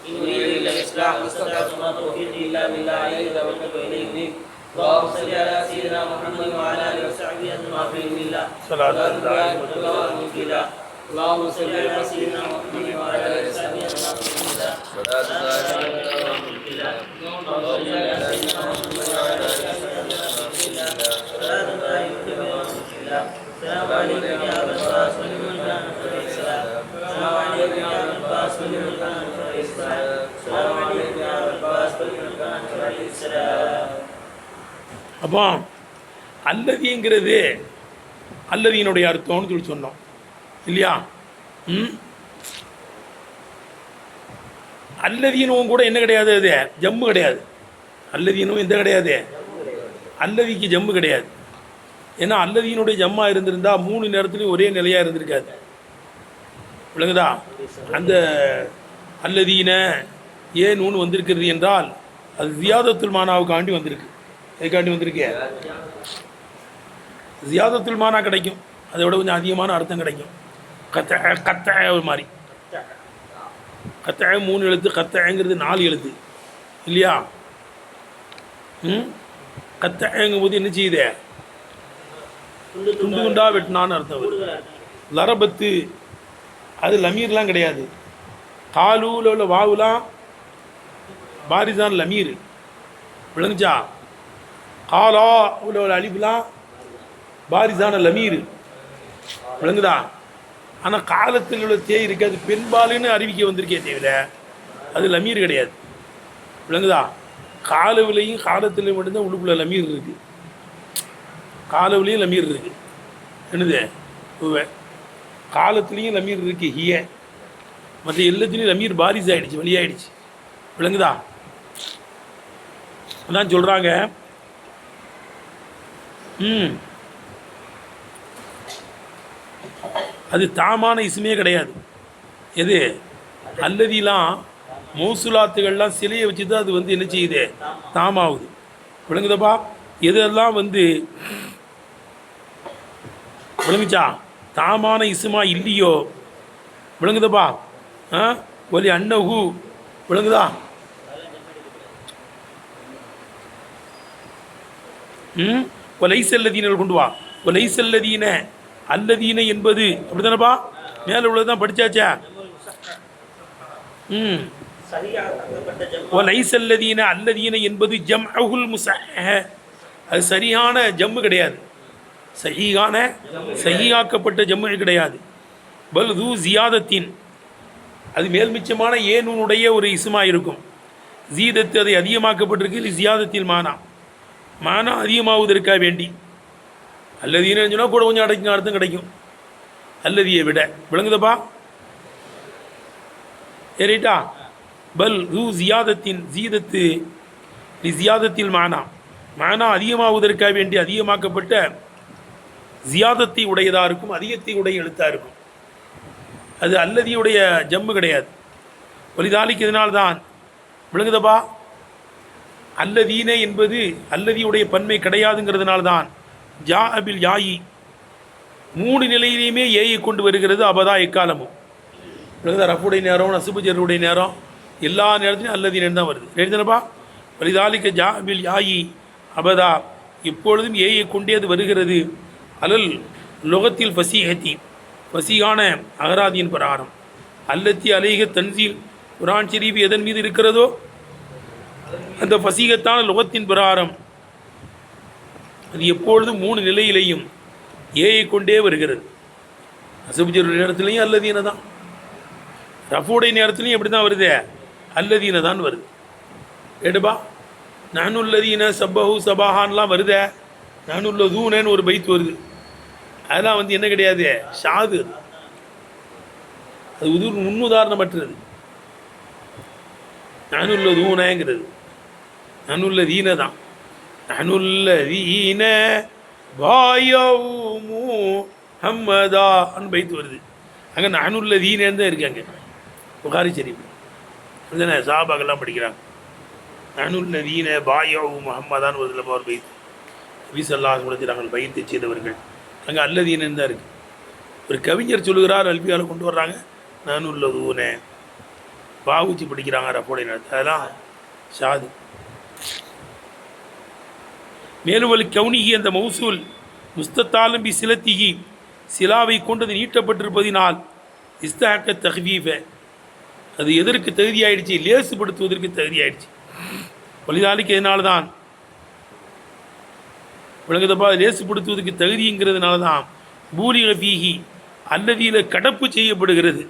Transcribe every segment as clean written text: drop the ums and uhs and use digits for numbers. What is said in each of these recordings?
إن أريد إلا الإصلاح ما استطعت وما توفيقي إلا بالله عليه توكلت وإليه أنيب. اللهم صل على سيدنا محمد وعلى آله وصحبه أجمعين بالله صلاة الله وسلامه بالله. اللهم صل على سيدنا محمد وعلى آله وصحبه أجمعين بالله صلاة الله وسلامه بالله. اللهم صل على سيدنا محمد وعلى آله وصحبه أجمعين بالله صلاة الله وسلامه بالله. السلام عليكم يا أبا العباس ولمن كان عليه السلام. السلام عليكم يا أبا العباس ولمن كان عليه السلام. السلام عليكم يا أبا العباس ولمن كان عليه السلام. அப்போ அல்லதிங்கிறது அல்லதியினுடைய அர்த்தம்னு சொல்லி சொன்னோம் இல்லையா? அல்லதீனவும் கூட என்ன கிடையாது, அது ஜம்மு கிடையாது. அல்லதீனவும் எந்த கிடையாது, அல்லதிக்கு ஜம்மு கிடையாது. ஏன்னா அல்லதீனுடைய ஜம்மா இருந்திருந்தா 3 நேரத்துலையும் ஒரே நிலையாக இருந்திருக்காது. விளங்குதா? அந்த அல்லதீன ஏன் நூன் வந்திருக்கிறது என்றால் அது ஜியாதத்துல் மானாவுக்காண்டி வந்திருக்கு. எதுக்காண்டி வந்திருக்கே? ஜியாதத்துல் மானா கிடைக்கும், அதை விட கொஞ்சம் அதிகமான அர்த்தம் கிடைக்கும். கத்த ஒரு மாதிரி கத்த 3 எழுத்து, கத்தங்கிறது 4 எழுத்து இல்லையா? கத்தங்கும் போது என்ன செய்யுது, துண்டு துண்டா வெட்டினான்னு அர்த்தம் வருது. லரபத்து அது லமீர்லாம் கிடையாது. காலூவில் உள்ள வாவுலாம் பாரிசான் லமீர். விளங்குச்சா? காலா உள்ள அலிஃப்லாம் பாரிசான லமீர். விளங்குதா? ஆனால் காலத்தில் உள்ள தேய் இருக்குது, அது பெண்பாலுன்னு அறிவிக்க வந்திருக்கே தவிர அது லமீர் கிடையாது. விளங்குதா? காலவிலையும் காலத்திலையும் மட்டும்தான் உள்ளுக்குள்ள லமீர் இருக்குது. காலவிலையும் லமீர் இருக்குது. என்னது காலத்துலேயும் லமீர் இருக்குது ஹிய, மற்ற எல்லாத்துலேயும் லமீர் பாரிஸ் ஆகிடுச்சு, வெளியாகிடுச்சு. விளங்குதா? அதான் சொல்கிறாங்க. அது தாமான இசுமே கிடையாது. எது அல்லதிலாம் மௌசுலாத்துகள்லாம் சிலையை வச்சு தான் அது வந்து என்ன செய்யுது, தாமாகுது. விளங்குதப்பா? எதெல்லாம் வந்து விளங்குச்சா தாமான இசுமா இல்லையோ, விளங்குதப்பா? ஒலி அன்னஹு, விளங்குதா? ஒலைசல்லதீன கொண்டு வா. ஒலைசல்லதீன அல்லதீன என்பது அப்படி தானப்பா? மேலே உள்ளதுதான் படித்தாச்சா? ஒலைசல்லதீன அல்லதீன என்பது ஜம் அஹுல் முஸஹ, அது சரியான ஜம்மு கிடையாது. சஹீஹாக்கப்பட்ட ஜம்மு கிடையாது. பல் து ஜியாதத்தின், அது மேல்மிச்சமான ஏனுடைய ஒரு இஸ்மா இருக்கும். ஜீதத்து அதை அதிகமாக்கப்பட்டிருக்கு. ஜியாதத்தில் மானா அதிகமாவதற்காக வேண்டி. அல்லதீனு சொன்னால் கூட கொஞ்சம் அர்த்தம் கிடைக்கும் அல்லதியை விட. விளங்குதப்பா? ஏறிட்டா? பல் து ஜியாதத்தின், ஜீதத்து ஜியாதத்தில் மானா அதிகமாவதற்காக வேண்டி அதிகமாக்கப்பட்ட ஜியாதத்தை உடையதாக இருக்கும், அதிகத்தை உடைய எழுத்தாக இருக்கும். அது அல்லதியுடைய ஜம்மு கிடையாது. ஒலிதாலிக்கு இதனால்தான். விளங்குதப்பா? அல்லதீன என்பது அல்லதியுடைய பன்மை கிடையாதுங்கிறதுனால்தான் ஜா அபில் யாயி 3 நிலையிலையுமே ஏயை கொண்டு வருகிறது. அபதா எக்காலமும். விளங்குதா? ரஃபுடைய நேரம், நசுபுஜருடைய நேரம், எல்லா நேரத்திலையும் அல்லதீனன் தான் வருது. எழுதுனப்பா? ஒலிதாலிக்க ஜா அபில் யாயி அபதா, எப்பொழுதும் ஏயை கொண்டே அது வருகிறது. அலல் லொகத்தில் ஃபசீஹத்தி, ஃபசீகான அகராதியின் பிரகாரம். அல்லத்தி அலைக தன்சீல், குரான் ஷரீஃப் எதன் மீது இருக்கிறதோ அந்த ஃபசீகத்தான லொகத்தின் பிரகாரம் அது எப்பொழுதும் 3 நிலையிலையும் ஏயை கொண்டே வருகிறது. அசுபுஜருடைய நேரத்துலையும் அல்லதீன தான், ரஃபுடைய நேரத்துலையும் எப்படி தான் வருது, அல்லதீன தான் வருது. கேட்டுப்பா? நானுல்லதீன சப்பஹு சபாஹான்லாம் வருதே, நானுல்லதூனன்னு ஒரு பைத் வருது. அதெல்லாம் வந்து என்ன கிடையாது, ஷாது. அது முன்னுதாரணமற்றது. நானுல்லதூனங்கிறது நானுல்லதீன தான். நானுல்லதீன பாயவுமு ஹம்மதா அன்னு பைத்து வருது. அங்கே நானுல்லதீனன்னு தான் இருக்காங்க. புகாரி ஷரீஃப் அதுதானே சாபாக்கெல்லாம் படிக்கிறாங்க. நானுல்லதீன பாயவு முஹம்மதான்னு வருதுல ஒரு பைத்து. வீசல்லாஹ் கொடுத்து நாங்கள் பைத்தை செய்தவர்கள். அங்கே அல்லதீனன்னு தான் இருக்குது. ஒரு கவிஞர் சொல்லுகிறார், அல்பியால் கொண்டு வர்றாங்க நானுல்லதூன. பாவுச்சி படிக்கிறாங்க ரப்போடைய நடத்து, அதெல்லாம் ஷாது. மேலும் வலி கவுனிகி அந்த மௌசூல் முஸ்தத்தாலும் பி சிலத்திகி சிலாவை கொண்டது நீட்டப்பட்டிருப்பதினால் இஸ்தாக்க தஹ்வீஃப அது எதற்கு தகுதியாயிடுச்சு, லேசுபடுத்துவதற்கு தகுதியாயிடுச்சு. வலிதாலிக்கு இதனால தான் விளங்குதப்பா, லேசுபடுத்துவதற்கு தகுதிங்கிறதுனால தான் பூலிக ஃபீஹி அல்லதியில் கடப்பு செய்யப்படுகிறது.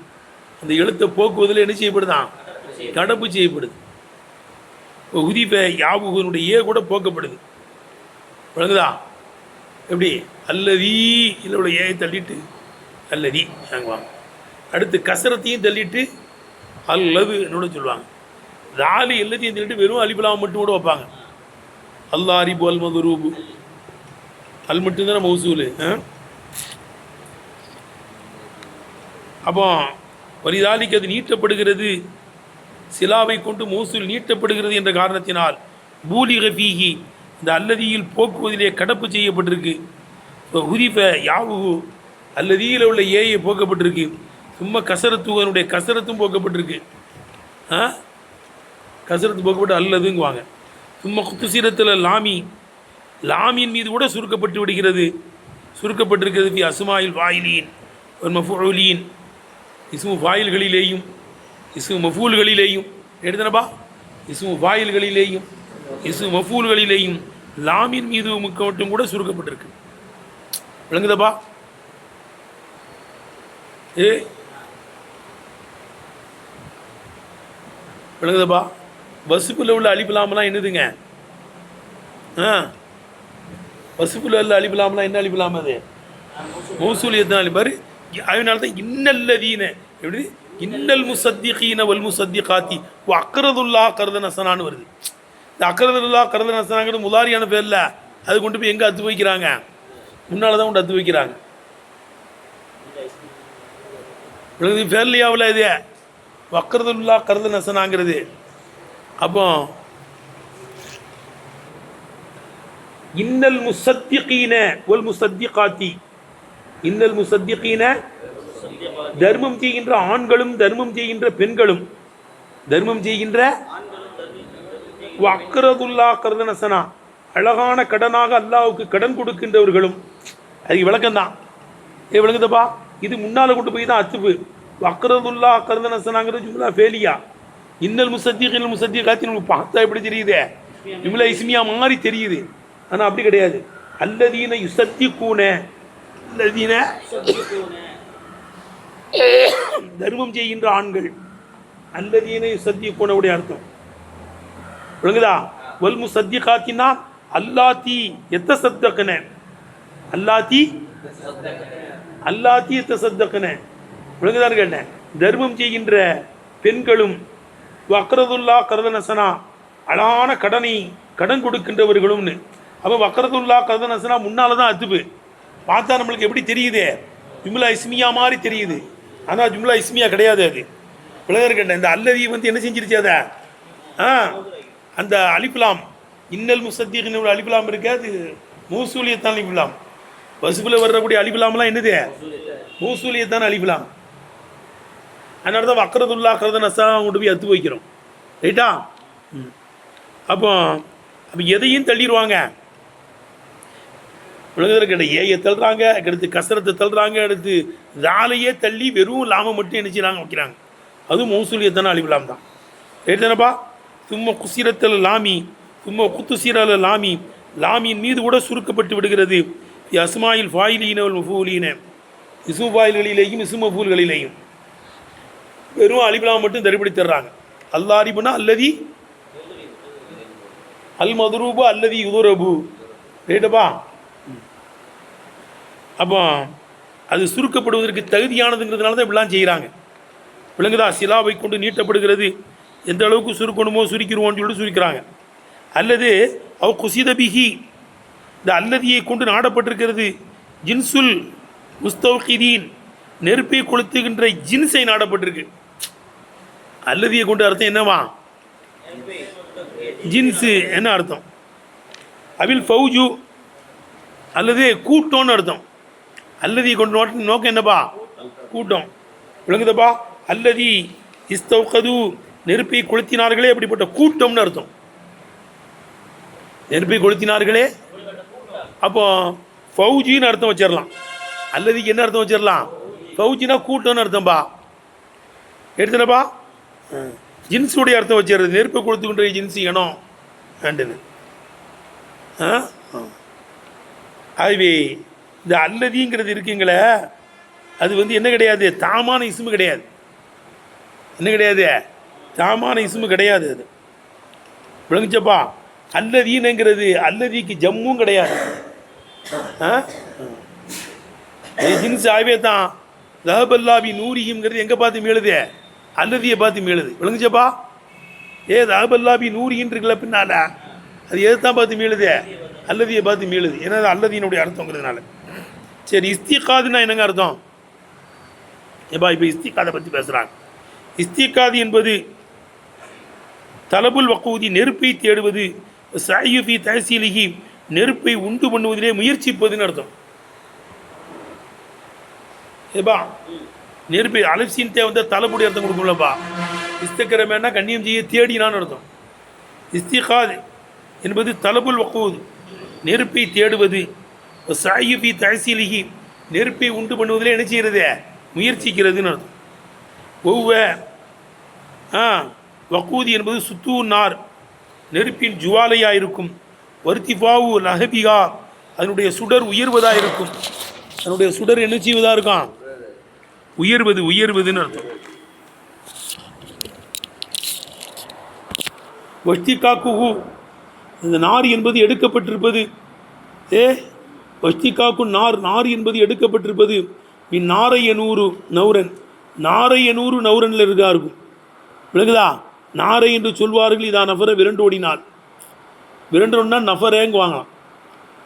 அந்த எழுத்தை போக்குவதில் என்ன செய்யப்படுதான், கடப்பு செய்யப்படுது. இப்போ உதிஃப யாபுகனுடைய கூட போக்கப்படுது. விளங்குதா? எப்படி அல்லதி இதில் உள்ள ஏயை தள்ளிட்டு அல்லதி வாங்குவாங்க. அடுத்து கசரத்தையும் தள்ளிட்டு அல்லது என்னோட சொல்லுவாங்க. ராலி எல்லாத்தையும் தள்ளிட்டு வெறும் அலிபுலாம் மட்டும் கூட வைப்பாங்க. அல்லா அரிபு அல் மதுரூபு அல் மட்டும்தானே மௌசூலு. அப்போ வலிதாலிக்கு அது நீட்டப்படுகிறது, சிலாவை கொண்டு மௌசூல் நீட்டப்படுகிறது என்ற காரணத்தினால் பூலிக ஃபீஹி இந்த அல்லதியில் போக்குவதிலே கடப்பு செய்யப்பட்டிருக்கு. இப்போ ஹுதிஃப யாவுகு அல்லதியில் உள்ள ஏயை போக்கப்பட்டிருக்கு. சும்மா கசரத்துவனுடைய கசரத்தும் போக்கப்பட்டிருக்கு. கசரத்து போக்கப்பட்டு அல்லதுங்குவாங்க. சும்மா குத்துசீரத்தில் லாமியின் மீது கூட சுருக்கப்பட்டு விடுகிறது, சுருக்கப்பட்டிருக்கிறது. ஃபி அஸ்மாயில் ஃபாயிலீன் ஒரு மஃபூலீன் இஸ்மு ஃபாயில்களிலேயும் இஸ்மு மஃபூல்களிலேயும் எடுத்தனப்பா, இஸ்மு ஃபாயில்களிலேயும் இஸ்மு மஃபூல்களிலேயும் லாமின் மீது மட்டும் கூட சுருக்கப்பட்டிருக்கு. விளங்குதப்பா? விளங்குதப்பா? வசுப்பில் உள்ள அலிபுலாமெல்லாம் என்னதுங்க? வசுப்பில் உள்ள அலிபுலாமெல்லாம் என்ன அலிபுலாம்? அது மௌசூலியத்தான் அலிபாரு. அதனால தான் இன்னல்லதீன எப்படி இன்னல் முசத்திகீன வல் முசத்திகாத்தி அக்ரதுல்லா கர்தன் ஹசனான்னு வருது. இந்த அக்ரதுல்லா கர்தன் ஹசனாங்கிறது முதாரியான பேரில் அது கொண்டு போய் எங்கே அத்து வைக்கிறாங்க? முன்னால் தான் கொண்டு அத்து வைக்கிறாங்க. ஃபேர்லியாவில் இது அக்ரதுல்லா கர்தன் ஹசனாங்கிறது. அப்போ இன்னல் முசத்திகீன வல் முசத்திகாத்தி இன்னல் முசத்திகீன தர்மம் செய்கின்ற ஆண்களும் தர்மம் செய்கின்ற பெண்களும் தர்மம் செய்கின்ற அக்ரதுல்லா கர்தனசனா அழகான கடனாக அல்லாவுக்கு கடன் கொடுக்கின்றவர்களும். அதுக்கு விளக்கம்தான். விளங்குதப்பா? இது முன்னால் கொண்டு போய் தான் அச்சுப்பு. அக்ரதுல்லா கர்தனசனாங்கிறது ஜும்லா ஃபேலியா. இன்னல் முசத்திகீன முசத்திகாத்தி உங்களுக்கு பார்த்தா எப்படி தெரியுது? ஜும்லா இஸ்மியா மாதிரி தெரியுது. ஆனால் அப்படி கிடையாது. அல்லதீன யுசத்திகூன அல்லதீன தர்மம் செய்கின்ற ஆண்கள் அல்லதீன யுசத்திகூனுடைய அர்த்தம் விளங்குதா? வல் முசத்திகாத்தினா அல்லாத்தி எத்தசத்தகன அல்லாத்தி அல்லாத்தி எத்தசத்தகன விளங்குதான்னு கேட்டேன். தர்மம் செய்கின்ற பெண்களும் வக்ரதுல்லா கர்தனசனா அழகான கடன் கொடுக்கின்றவர்களும்னு. அப்போ வக்ரதுல்லா கர்தனசனா முன்னால் தான் அத்துப்பு. பார்த்தா நம்மளுக்கு எப்படி தெரியுது? ஜும்லா இஸ்மியா மாதிரி தெரியுது. ஆனால் ஜும்லா இஸ்மியா கிடையாது. அது விளங்கர் கேட்டேன். இந்த அல்லதி வந்து என்ன செஞ்சிருச்சு? அதை அந்த அலிஃப்லாம் இன்னல் முசத்திகீன ஒரு அலிஃப்லாம் இருக்கு, அது மௌசூலியத்தான் அலிஃப்லாம். வசுபில் வரக்கூடிய அலிஃப்லாம்லாம் என்னது? மௌசூலியத்தான் அலிஃப்லாம். அதனால தான் வக்ரதுல்லா கர்தனசனா கொண்டு போய் அத்து வைக்கிறோம். ரைட்டா? அப்போ எதையும் தள்ளிடுவாங்க. விளங்குதல் கேட்ட ஏயை தள்ளுறாங்க, அடுத்து கசரத்தை தள்ளுறாங்க, அடுத்து ராலையே தள்ளி வெறும் லாமம் மட்டும் என்ன செய்யறாங்க வைக்கிறாங்க. அதுவும் மௌசூலியத்தான அலிபுலாம் தான். ரைட்டானப்பா? சும்மா குசிரத்தில் லாமி சும்மா குத்துசீரல லாமியின் மீது கூட சுருக்கப்பட்டு விடுகிறது. அஸ்மாயில் ஃபாயிலீன மஃபூலீன இஸ்மு ஃபாயில்களிலேயும் இஸ்மு மஃபூல்களிலேயும் வெறும் அலிபுலாம் மட்டும் தரிபடி தர்றாங்க. அல்லா அரிபுனா அல்லதி அல் மதுரூபு அல்லதி உதுரபு. ரைட்டப்பா? அப்போ அது சுருக்கப்படுவதற்கு தகுதியானதுங்கிறதுனால தான் இப்படிலாம் செய்கிறாங்க. விளங்குதா? சிலாவை கொண்டு நீட்டப்படுகிறது. எந்த அளவுக்கு சுருக்கணுமோ சுருக்கிடுவோன்னு சொல்லிட்டு சுருக்கிறாங்க. அல்லது அவ் குசிதபிஹி இந்த அல்லதியை கொண்டு நாடப்பட்டிருக்கிறது. ஜின்சுல் முஸ்தௌகிதீன் நெருப்பை கொளுத்துகின்ற ஜின்ஸை நாடப்பட்டிருக்கு. அல்லதியை கொண்டு அர்த்தம் என்னவா? ஜின்ஸு என்ன அர்த்தம்? அவில் ஃபௌஜு அல்லது கூட்டம்னு அர்த்தம். அல்லதி கொண்டு நோக்கம் என்னப்பா? கூட்டம். விளங்குதப்பா? அல்லதி இஸ்தௌகது நெருப்பை கொளுத்தினார்களே அப்படிப்பட்ட கூட்டம்னு அர்த்தம். நெருப்பை கொளுத்தினார்களே அப்போ ஃபௌஜின்னு அர்த்தம் வச்சிடலாம். அல்லதுக்கு என்ன அர்த்தம் வச்சிடலாம்? ஃபௌஜினா கூட்டம்னு அர்த்தம்பா. எடுத்துனப்பா ஜின்ஸுடைய அர்த்தம் வச்சிடுறது. நெருப்பை கொளுத்துக்கின்ற ஜின்ஸு இனம் வேண்டுன்னு. ஆகவே இந்த அல்லதிங்கிறது இருக்குங்களே, அது வந்து என்ன கிடையாது, தாமான இஸ்மு கிடையாது. என்ன கிடையாது? தாமான இஸ்மு கிடையாது. அது விளங்குச்சப்பா. அல்லதீனுங்கிறது அல்லதிக்கு ஜம்மும் கிடையாது. ஜின்ஸ் ஆகவே தான் தஹபல்லாபி நூரிஹிம்ங்கிறது எங்கே பார்த்து மீளுது? அல்லதியை பார்த்து மீளுது. விளங்குச்சப்பா. தஹபல்லாபி நூரின்னு இருக்குல்ல பின்னால, அது எதை தான் பார்த்து மீளுது? அல்லதியை பார்த்து மீளுது. ஏன்னா அது அல்லதீனுடைய அர்த்தங்கிறதுனால. சரி, இஸ்திகாதுன்னா என்னங்க அர்த்தம்? ஏப்பா இப்போ இஸ்திகாதை பற்றி பேசுகிறாங்க. இஸ்திகாது என்பது தலபுல் வக்கூதி, நெருப்பை தேடுவது, சையுஃபி தஹசீலிஹி, நெருப்பை உண்டு பண்ணுவதிலே முயற்சிப்பதுன்னு அர்த்தம். ஏப்பா நெருப்பை அலப்சின் தேவை தலபுடைய அர்த்தம் கொடுக்கும்லப்பா. இஸ்தக்கிரமேனா கண்ணியம் செய்ய தேடினான்னு அர்த்தம். இஸ்திகாது என்பது தலபுல் வக்கூது, நெருப்பை தேடுவது, சையுஃபி தஹசீலிஹி, நெருப்பை உண்டு பண்ணுவதிலே என்ன செய்கிறது? முயற்சிக்கிறதுன்னு அர்த்தம். வக்கூதி என்பது சுத்து நார், நெருப்பின் ஜுவாலையாக இருக்கும். வர்த்திஃபாவு லஹபிகா, அதனுடைய சுடர் உயர்வதாக இருக்கும். அதனுடைய சுடர் என்ன செய்வதாக இருக்கும்? உயர்வதுன்னு அர்த்தம். வஷ்டிகாக்கு, இந்த நார் என்பது எடுக்கப்பட்டிருப்பது. வஷ்டிகாக்கு நார் என்பது எடுக்கப்பட்டிருப்பது. நாரையனூறு நௌரன், நாரையனூறு நௌரனில் இருக்கா இருக்கும். விளங்குதா? நாரை என்று சொல்வார்கள். இதா நஃபரை விரண்டோடினான். விரண்டோடினா நஃபரேங்க வாங்கலாம்.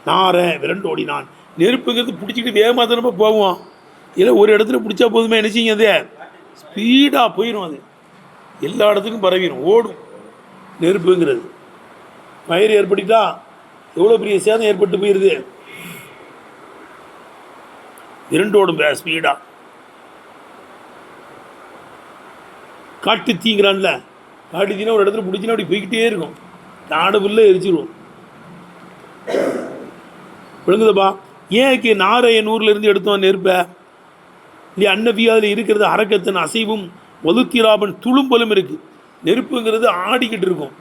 நாரை விரண்டோடினான். நெருப்புங்கிறது பிடிச்சிக்கிட்டு வேகமாக தானப்போ போவோம். இல்லை ஒரு இடத்துல பிடிச்சா போதுமே, என்ன செய்யுங்க, அது ஸ்பீடாக போயிடும். அது எல்லா இடத்துக்கும் பரவிடும், ஓடும். நெருப்புங்கிறது ஃபயர் ஏற்பட்டுட்டா எவ்வளோ பெரிய சேதம் ஏற்பட்டு போயிடுது. விரண்டோடும் ஸ்பீடாக. காட்டு தீங்கிறான்ல, காட்டு தீனா ஒரு இடத்துல பிடிச்சினா அப்படி போய்கிட்டே இருக்கும். நாடு ஃபுல்லாக எரிச்சிடுவோம். விளங்குதப்பா. ஏன் நாரையனூரில் இருந்து எடுத்தோம் நெருப்பை? இல்லையா? அன்னபி அதில் இருக்கிறது அரக்கத்தின் அசைவும் ஒதுக்கிராபன் துளும்பலும் இருக்குது. நெருப்புங்கிறது ஆடிக்கிட்டு இருக்கும்.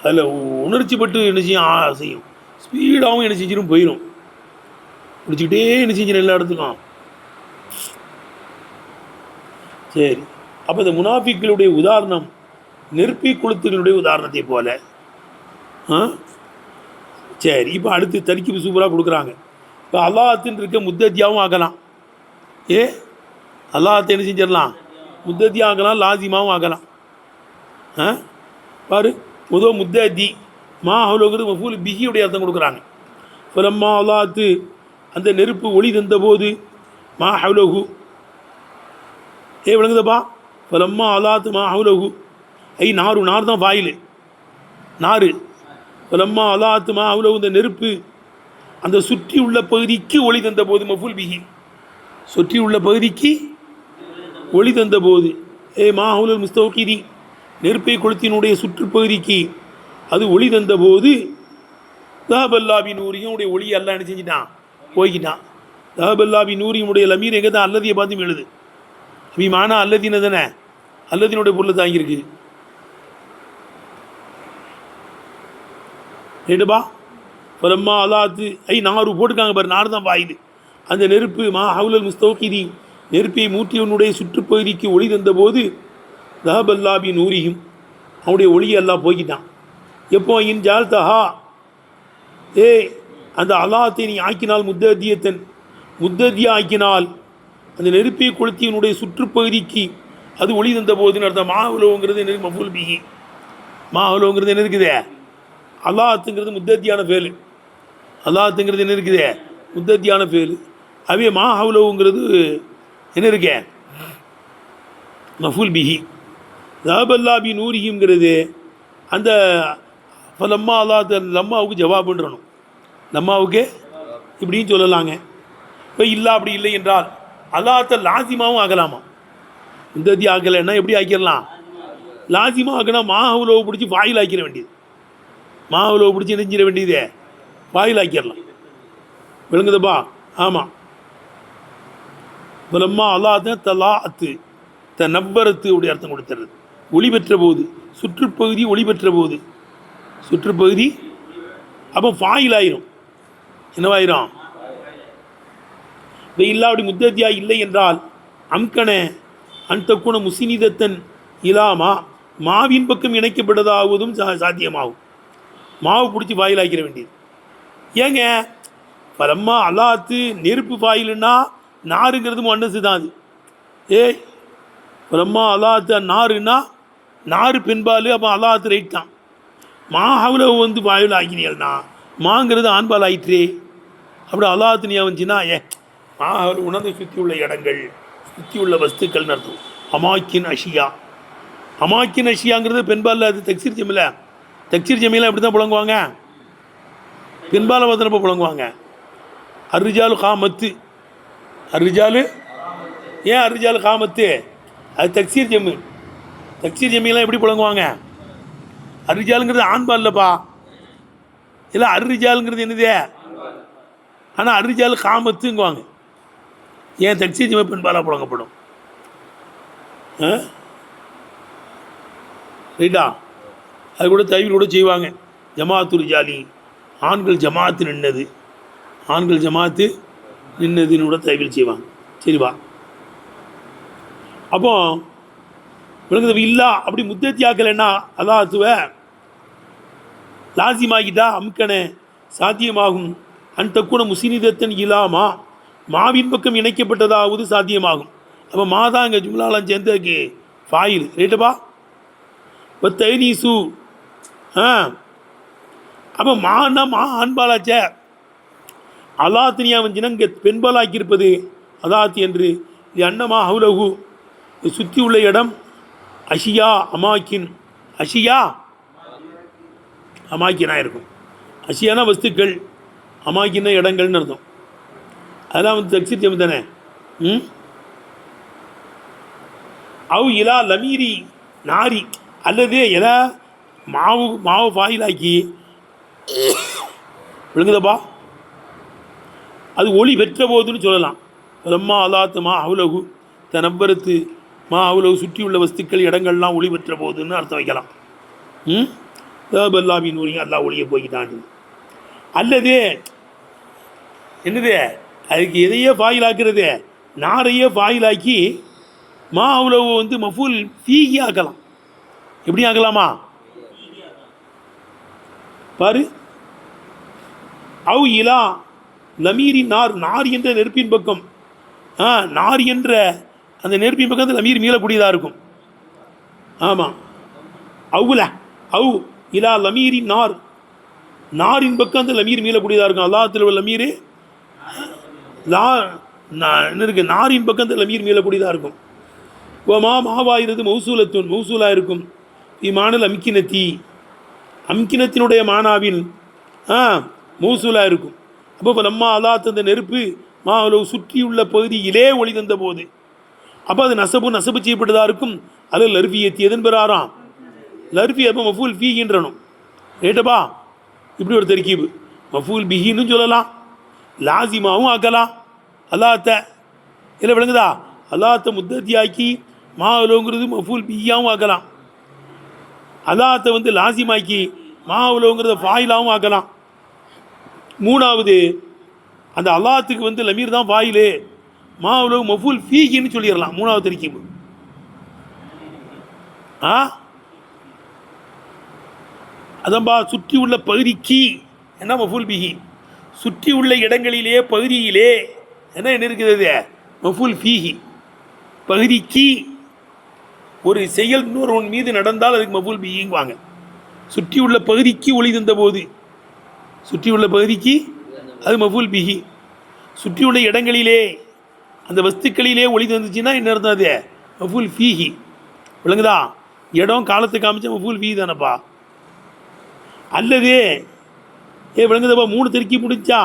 அதில் உணர்ச்சி பட்டு என்ன செய்யும்? அசையும். ஸ்பீடாகவும் என்ன செஞ்சிடும்? போயிடும். பிடிச்சிக்கிட்டே என்ன செஞ்சிடும் எல்லா இடத்துக்கும். சரி, அப்போ இந்த முனாஃபிக்களுடைய உதாரணம் நெருப்பை கொளுத்துகளுடைய உதாரணத்தை போல. சரி, இப்போ அடுத்து தரிக்கு சூப்பராக கொடுக்குறாங்க. இப்போ அல்லாஹத்தின் இருக்க முத்தத்தியாவும் ஆகலாம். அல்லாஹத்தை என்ன செஞ்சிடலாம்? முத்தத்தியாக ஆகலாம், லாசிமாவும் ஆகலாம். பாரு, முதல் முத்தத்தி ஹவுலோங்கிறது மஃபூல் பிஹியுடைய அர்த்தம் கொடுக்குறாங்க. ஃபலம்மா அல்லாஹத்து, அந்த நெருப்பு ஒளி தந்தபோது, ஹவுலகு, விளங்குதப்பா. ஃபலம்மா அல்லாத்து ஹவுலகு, நார் தான் வாயில் நார். ஃபலம்மா அல்லாத்து ஹவுலகு, இந்த நெருப்பு அந்த சுற்றி உள்ள பகுதிக்கு ஒளி தந்த போது, மஃபூல் பிஹி, சுற்றி உள்ள பகுதிக்கு ஒளி தந்த போது. ஹவுலல் முஸ்தௌகிதி, நெருப்பை கொளுத்தினுடைய சுற்றுப்பகுதிக்கு அது ஒளி தந்த போது, தஹபல்லாபி நூரியுடைய ஒளி எல்லாம் என்ன செஞ்சிட்டான்? போய்கிட்டான். தஹபல்லாபி நூரியுடைய லமீர் எங்கே தான்? அல்லதியை பார்த்து எழுது. மானா அல்லதின தானே, அல்லதினுடைய பொருள் தாங்கியிருக்கு. ஏடுபா பலம்மா அல்லாத்து நாறு போட்டுருக்காங்க பாரு, நாறு தான் வாயுது. அந்த நெருப்பு ஹவுலல் முஸ்தௌகிதி, நெருப்பை மூட்டியவனுடைய சுற்றுப்பகுதிக்கு ஒளி தந்த போது, தஹபல்லாபி நூரியும், அவனுடைய ஒளியை எல்லாம் போய்கிட்டான். எப்போ? இன் ஜால் தஹா, அந்த அல்லாத்தை நீ ஆக்கினால், முத்தத்தியத்தன் முத்தத்தியா ஆக்கினால், அந்த நெருப்பை கொளுத்தியனுடைய சுற்றுப்பகுதிக்கு அது ஒளி தந்த போதுன்னு அர்த்தம். மாஹுலோங்கிறது என்ன? மஃபூல் பிஹி. மாஹுலோங்கிறது என்ன இருக்குது? அல்லாத்துங்கிறது முத்தத்தியான ஃபேலு. அல்லாத்துங்கிறது என்ன இருக்குது? முத்தத்தியான ஃபேலு. அவே மாஹுலோங்கிறது என்ன இருக்க? மஃபூல் பிஹி. தஹபல்லாபி நூரிஹிம்ங்கிறது அந்த லம்மா அல்லாத்து, லம்மாவுக்கு ஜவாபுன்றணும். லம்மாவுக்கு இப்படின்னு சொல்லலாங்க. இப்போ இல்லை அப்படி இல்லை என்றால் அல்லாத்த லாசிமாவும் ஆகலாமா? முத்தத்தி ஆகலைன்னா எப்படி ஆக்கிடலாம்? லாசிமாக்குனா மாவுலவை பிடிச்சி ஃபாயில் ஆக்கிட வேண்டியது. மாவுலவை பிடிச்சி நெஞ்சிட வேண்டியதே ஃபாயில் ஆக்கிடலாம். விளங்குதுப்பா? ஆமாம். பலம்மா அல்லாத தலாத்து நவ்வரத்து அப்படி அர்த்தம் கொடுத்துறது. ஒளி பெற்ற போது, சுற்றுப்பகுதி ஒளி பெற்ற போது, சுற்றுப்பகுதி அப்போ ஃபாயில் ஆயிரும். என்னவாயிரும்? வெயில்லா அப்படி முத்தத்தியா இல்லை என்றால் அம்கன அன்தக்குன முசினிதத்தன் இலாமா மாவின் பக்கம் இணைக்கப்பட்டதாவதும் சாத்தியமாகும். மாவு பிடிச்சி ஃபாயில் ஆக்கிற வேண்டியது. ஏங்க பலம்மா அல்லாத்து நெருப்பு ஃபாயிலுன்னா நாருங்கிறது மண்ணசு தான். அது ஏய் பலம்மா அல்லாத்து நாருன்னா நாறு பெண்பால், அப்போ அல்லாத்து ரைட் தான். மா அவ்வளோ வந்து ஃபாயில் ஆக்கினீங்கன்னா மாங்கிறது ஆண்பால் ஆயிற்றே. அப்படி அல்லாத்து நீ வந்துச்சுன்னா மா உணர்ந்து சுற்றி உள்ள இடங்கள், சுற்றி உள்ள வஸ்துக்கள் அர்த்தம். அமாக்கின் அஷியா, அமாக்கின் அஷியாங்கிறது பெண்பால். அது தக்சீர் ஜமில, தக்சீர் ஜமிலாம் எப்படி தான் புழங்குவாங்க? பெண்பாலை வந்தனப்போ புழங்குவாங்க. அர்ரிஜாலு காமத்து, அர்ரிஜாலு ஏன் அர்ரிஜாலு காமத்து? அது தக்சீர் ஜம்மு. தக்சீர் ஜம்மியெல்லாம் எப்படி புழங்குவாங்க? அர்ரிஜாலுங்கிறது ஆண்பால் இல்லைப்பா. இல்லை அர்ரிஜாலுங்கிறது என்னது? ஆனால் அர்ரிஜாலு காமத்துங்குவாங்க. ஏன் தக்சீர் ஜம்மு பெண்பாலாக புழங்கப்படும். ரைட்டா? அது கூட தவிர கூட செய்வாங்க. ஜமாத்து ரிஜாலி, ஆண்கள் ஜமாத்து நின்னது, ஆண்கள் ஜமாத்து நின்னதுன்னு கூட தவிர செய்வாங்க. சரிவா? அப்போ விளங்குது இல்லா அப்படி முத்தத்தியாக்கலைன்னா அல்லாத்துவ லாசிமாகிட்டா அம்கன சாத்தியமாகும். அன்தக்குன முசினிதத்தன் இலாமா மாவின் பக்கம் இணைக்கப்பட்டதாவது சாத்தியமாகும். அப்போ மாதான் இங்கே ஜும்லாலாம் சேர்ந்ததுக்கு ஃபாயில். ரைட்டுப்பா? இப்போ தைனீசு அப்போ மானா மா ஆண்பாலாச்சே. அல்லாத்தினியா வந்துச்சுன்னா இங்கே பெண்பாலாக்கியிருப்பது அதாத்து என்று. இது அன்னமா ஹவுலகு சுற்றி உள்ள இடம். அஷியா அமாக்கின், அஷியா அமாக்கினா இருக்கும். அஷியானா வஸ்துக்கள், அமாக்கின இடங்கள்னு அர்த்தம். அதெல்லாம் வந்து தக்சீர் ஜம்மு தானே. அவு இலா லமீரி நாரி, அல்லது எதா மாவு ஃபாயிலாக்கி விழுங்குதப்பா அது ஒளி பெற்ற போதுன்னு சொல்லலாம். ரம்மா அல்லாத்து மா அவுலகு நவ்வரத்து மா அவுலகு சுற்றியுள்ள வஸ்துக்கள் இடங்கள்லாம் ஒளி பெற்ற போதுன்னு அர்த்தம் வைக்கலாம். தேபல்லாமின் ஊரிங்க அல்லா ஒளியை போய்கிட்டான். அல்லது என்னது அதுக்கு எதையே ஃபாயிலாக்குறது, நாரையே ஃபாயிலாக்கி மா அவுலகு வந்து மஃபூல் ஃபீகி ஆக்கலாம். எப்படி ஆக்கலாமா பாரு. அவு இலா லமீரி நார், நார் என்ற நெருப்பின் பக்கம், நார் என்ற அந்த நெருப்பின் பக்கம் அந்த லமீர் மீளக்கூடியதாக இருக்கும். ஆமாம். அவுல அவு இலா லமீரி நார், நாரின் பக்கம் அந்த லமீர் மீளக்கூடியதாக இருக்கும். அல்லாஹ்வுல உள்ள லமீர் என்ன இருக்குது, நாரின் பக்கம் அந்த லமீர் மீளக்கூடியதாக இருக்கும். மாவாயிரது மௌசூலத்துன், மௌசூலாக இருக்கும். இம்மானல் அம்கினத்தி, அம்கினத்தினுடைய மானாவில் மௌசூலாக இருக்கும். அப்போ இப்போ நம்ம அல்லாஹ் அந்த நெருப்பு மாவில் சுற்றியுள்ள பகுதியிலே ஒளி தந்த போது அப்போ அது நசபு செய்யப்பட்டதாக இருக்கும். அது லர்ஃபியத்தி எதன் பெறாராம் லர்ஃபி. அப்போ மஃபூல் ஃபீகின்றனும். ரைட்டப்பா? இப்படி ஒரு தர்கீபு. மஃபூல் பிஹின்னு சொல்லலாம், லாசிமாவும் ஆக்கலாம். அல்லாத்த இல்லை விளங்குதா? அல்லாத்த முத்தத்தியாக்கி மாவுலோங்கிறது மஃபூல் பிஹியாவும் ஆக்கலாம். அல்லாத்த வந்து லாசிமாக்கி மாவுலோங்கிறத ஃபாயிலாவும் ஆக்கலாம். மூணாவது அந்த அல்லாத்துக்கு வந்து லமீர் தான் ஃபாயிலு, மாவுலோ மஃபூல் ஃபீகின்னு சொல்லிடலாம். மூணாவது தர்கீபு. அதன்பா சுற்றி உள்ள பகுதிக்கு என்ன மஃபூல் பிஹி, சுற்றி உள்ள இடங்களிலே பகுதியிலே என்ன இருக்குது மஃபூல் ஃபீஹி. பகுதிக்கு ஒரு செயல் இன்னொரு மீது நடந்தால் அதுக்கு மஃபூல் பிஹிங்குவாங்க. சுற்றி உள்ள பகுதிக்கு ஒளி தந்த போது, சுற்றி உள்ள பகுதிக்கு அது மஃபூல் பிஹி. சுற்றி உள்ள இடங்களிலே அந்த வஸ்துக்களிலே ஒளி தந்துச்சுன்னா என்ன அர்த்தம்? அது மஃபூல் ஃபீஹி. விளங்குதா? இடம் காலத்தை காமிச்சா மஃபூல் ஃபீஹி தானப்பா. அல்லது விளங்குதப்பா? மூணு தெருக்கி முடிச்சா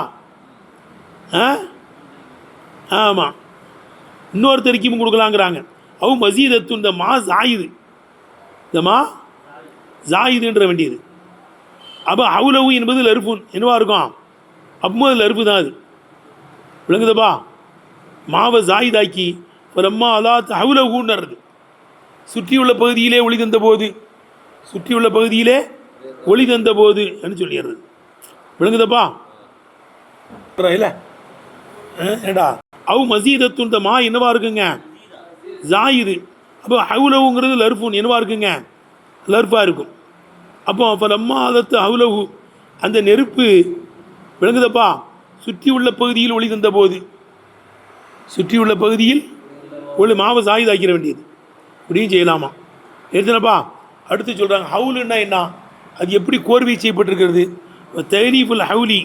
ஆமாம், இன்னொரு தெருக்கியும் கொடுக்கலாங்கிறாங்க. அவன் மசீதத்து இந்த மாஸ் ஆயுது இதமா ஜாயிதுன்ற வேண்டியது. அப்போ ஹவுலவு என்பது லர்ஃபுன் என்னவா இருக்கும்? அப்போ அது லர்ஃபு தான். அது விளங்குதப்பா? மாவை ஜாயிதாக்கி லம்மா அலாத் ஹவுலவுன்றது சுற்றியுள்ள பகுதியிலே ஒளி தந்த போது, சுற்றியுள்ள பகுதியிலே ஒளி தந்த போது என்று சொல்லிடுறது. விளங்குதப்பா? இல்லை ஏடா அவு மசீதத்துன் மா என்னவா இருக்குங்க? ஜாயிது. அப்போ ஹவுலவுங்கிறது லர்ஃபுன் என்னவா இருக்குங்க? லர்ஃபாக இருக்கும். அப்போ அப்போ லம்மா அதத்து ஹவுலவு அந்த நெருப்பு விளங்குதப்பா சுற்றியுள்ள பகுதியில் ஒளி தந்த போது, சுற்றியுள்ள பகுதியில் ஒளி மாவை ஜாயிதாக்கிற வேண்டியது. இப்படியும் செய்யலாமா? எடுத்துனப்பா. அடுத்து சொல்கிறாங்க ஹவுலுன்னா என்ன, அது எப்படி கோர்வை செய்யப்பட்டிருக்கிறது? தரீஃபுல் ஹவுலி,